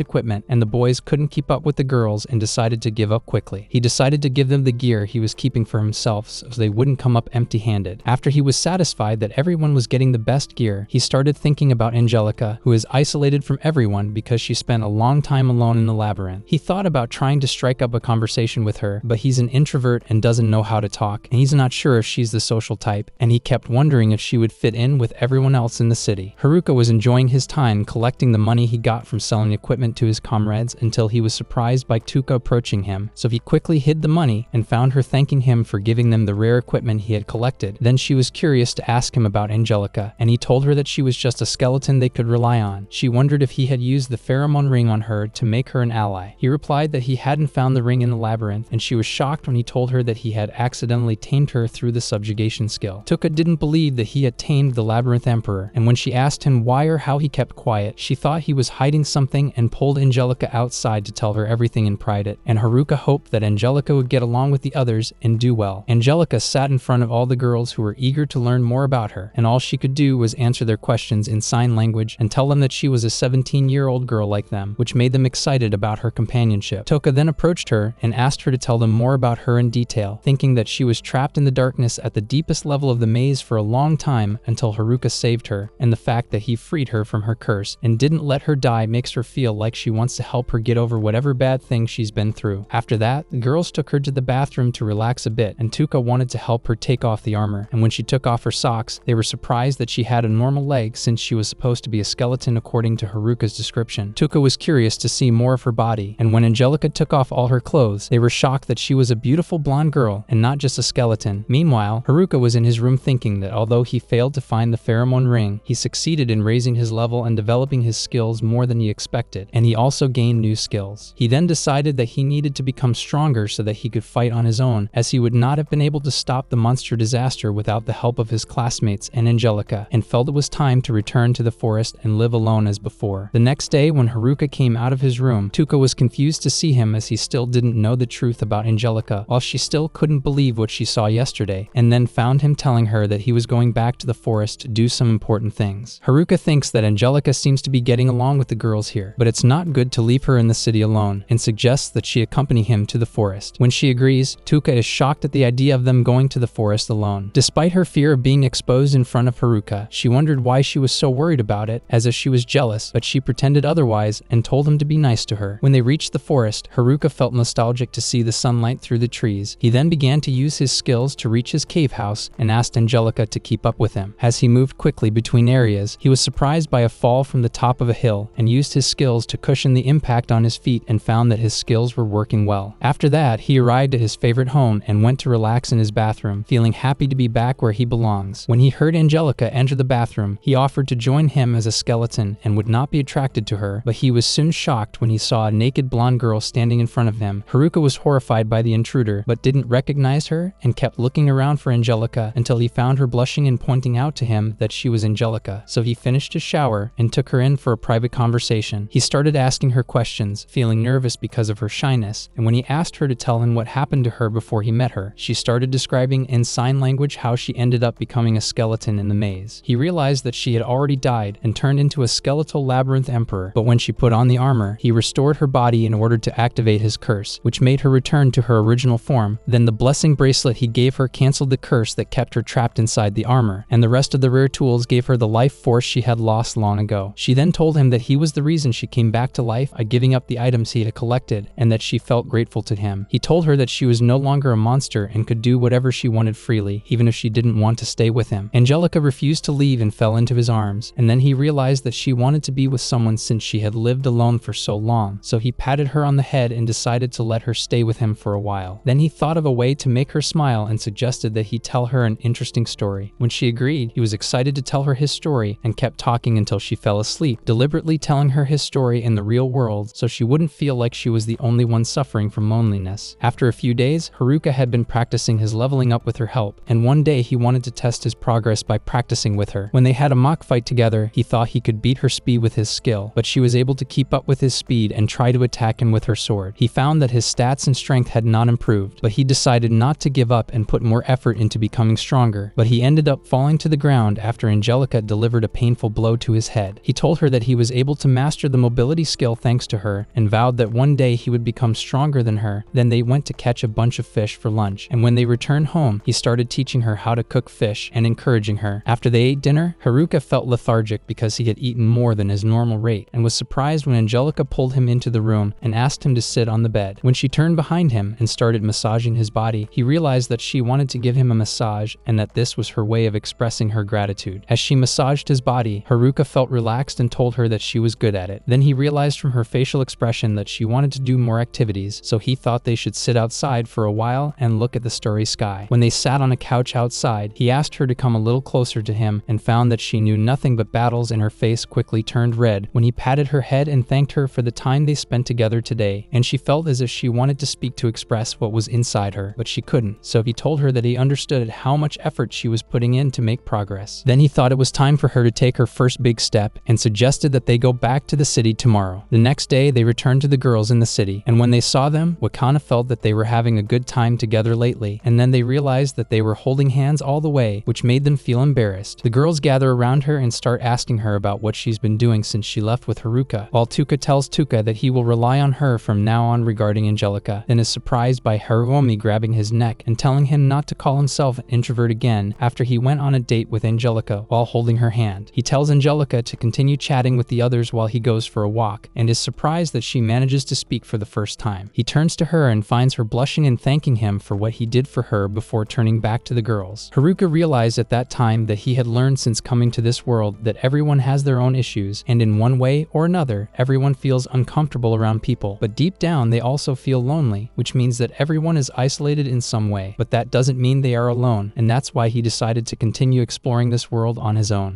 equipment, and the boys couldn't keep up with the girls and decided to give up quickly. He decided to give them the gear he was keeping for himself so they wouldn't come up empty-handed. After he was satisfied that everyone was getting the best gear, he started thinking about Angelica, who is isolated from everyone because she spent a long time alone in the labyrinth. He thought about trying to strike up a conversation with her, but he's an introvert and doesn't know how to talk, and he's not sure if she's the social type, and he kept wondering if she would fit in with everyone else in the city. Haruka was enjoying his time collecting the money he got from selling equipment to his comrades until he was surprised by Tuka approaching him, so he quickly hid the money and found her thanking him for giving them the rare equipment he had collected. Then she was curious to ask him about Angelica, and he told her that she was just a skeleton they could rely on. She wondered if he had used the pheromone ring on her to make her an ally. He replied that he hadn't found the ring in the labyrinth, and she was shocked when he told her that he had accidentally tamed her through the subjugation skill. Tuka didn't believe that he had tamed the Labyrinth Emperor, and when she asked him why or how he kept quiet, she thought he was hiding something and pulled Angelica outside to tell her everything in private, and Haruka hoped that Angelica would get along with the others and do well. Angelica sat in front of all the girls who were eager to learn more about her, and all she could do was answer their questions in sign language and tell them that she was a 17-year-old girl like them, which made them excited about her companionship. Tuka then approached her and asked her to tell them more about her in detail, thinking that she was trapped in the darkness at the deepest level of the maze for a long time until Haruka saved her, and the fact that he freed her from her curse and didn't let her die makes her feel like she wants to help her get over whatever bad thing she's been through. After that, the girls took her to the bathroom to relax a bit, and Tuka wanted to help her take off the armor, and when she took off her socks, they were surprised that she had a normal leg since she was supposed to be a skeleton according to Haruka's description. Tuka was curious to see more of her body, and when Angelica took off all her clothes, they were shocked that she was a beautiful blonde girl and not just a skeleton. Meanwhile, Haruka was in his room thinking that although he failed to find the pheromone ring, he succeeded in raising his level and developing his skills more than he expected, and he also gained new skills. He then decided that he needed to become stronger so that he could fight on his own, as he would not have been able to stop the monster disaster without the help of his classmates and Angelica, and felt it was time to return to the forest and live alone as before. The next day, when Haruka came out of his room, Tuka was confused to see him as he still didn't know the truth about Angelica, while she still couldn't believe what she saw yesterday, and then found him telling her that he was going back to the forest to do some important things. Haruka thinks that Angelica seems to be getting along with the girls here, but it's not good to leave her in the city alone, and suggests that she accompany him to the forest. When she agrees, Tuka is shocked at the idea of them going to the forest alone. Despite her fear of being exposed in front of Haruka, she wondered why she was so worried about it, as if she was jealous, but she pretended otherwise and told him to be nice to her. When they reached the forest, Haruka felt nostalgic to see the sunlight through the trees. He then began to use his skills to reach his cave house and asked Angelica to keep up with him. As he moved quickly between areas, he was surprised by a fall from the top of a hill and used his skills to cushion the impact on his feet and found that his skills were working well. After that, he arrived at his favorite home and went to relax in his bathroom, feeling happy to be back where he belongs. When he heard Angelica enter the bathroom, he offered to join him as a skeleton and would not be attracted to her, but he was soon shocked when he saw a naked blonde girl standing in front of him. Haruka was horrified by the intruder, but didn't recognize her and kept looking around for Angelica until he found her blushing and pointing out to him that she was Angelica. So he finished his shower and took her in for a private conversation. He started asking her questions, feeling nervous because of her shyness, and when he asked her to tell him what happened to her before he met her, she started describing in sign language how she ended up becoming a skeleton in the maze. He realized that she had already died and turned into a skeletal labyrinth emperor, but when she put on the armor, he restored her body in order to activate his curse, which made her return to her original form. Then the blessing bracelet he gave her canceled the curse that kept her trapped inside the armor, and the rest of the rare tools gave her the life force she had lost long ago. She then told him that he was the reason she came back to life by giving up the items he had collected, and that she felt grateful to him. He told her that she was no longer a monster and could do whatever she wanted freely, even if she didn't want to stay with him. Angelica refused to leave and fell into his arms, and then he realized that she wanted to be with someone since she had lived alone for so long, so he patted her on the head and decided to let her stay with him for a while. Then he thought of a way way to make her smile and suggested that he tell her an interesting story. When she agreed, he was excited to tell her his story and kept talking until she fell asleep, deliberately telling her his story in the real world so she wouldn't feel like she was the only one suffering from loneliness. After a few days, Haruka had been practicing his leveling up with her help, and one day he wanted to test his progress by practicing with her. When they had a mock fight together, he thought he could beat her speed with his skill, but she was able to keep up with his speed and try to attack him with her sword. He found that his stats and strength had not improved, but he decided not to give up and put more effort into becoming stronger. But he ended up falling to the ground after Angelica delivered a painful blow to his head. He told her that he was able to master the mobility skill thanks to her, and vowed that one day he would become stronger than her. Then they went to catch a bunch of fish for lunch, and when they returned home, he started teaching her how to cook fish and encouraging her. After they ate dinner, Haruka felt lethargic because he had eaten more than his normal rate, and was surprised when Angelica pulled him into the room and asked him to sit on the bed. When she turned behind him and started massaging his body, he realized that she wanted to give him a massage and that this was her way of expressing her gratitude. As she massaged his body, Haruka felt relaxed and told her that she was good at it. Then he realized from her facial expression that she wanted to do more activities, so he thought they should sit outside for a while and look at the starry sky. When they sat on a couch outside, he asked her to come a little closer to him and found that she knew nothing but battles, and her face quickly turned red when he patted her head and thanked her for the time they spent together today, and she felt as if she wanted to speak to express what was inside her, but she couldn't, so he told her that he understood how much effort she was putting in to make progress. Then he thought it was time for her to take her first big step and suggested that they go back to the city tomorrow. The next day, they returned to the girls in the city, and when they saw them, Wakana felt that they were having a good time together lately, and then they realized that they were holding hands all the way, which made them feel embarrassed. The girls gather around her and start asking her about what she's been doing since she left with Haruka, while Tuka tells Tuka that he will rely on her from now on regarding Angelica, then is surprised by Haruomi grabbing his neck and telling him not to call himself an introvert again after he went on a date with Angelica while holding her hand. He tells Angelica to continue chatting with the others while he goes for a walk, and is surprised that she manages to speak for the first time. He turns to her and finds her blushing and thanking him for what he did for her before turning back to the girls. Haruka realized at that time that he had learned since coming to this world that everyone has their own issues, and in one way or another, everyone feels uncomfortable around people, but deep down they also feel lonely, which means that everyone is isolated in some way, but that doesn't mean they are alone, and that's why he decided to continue exploring this world on his own.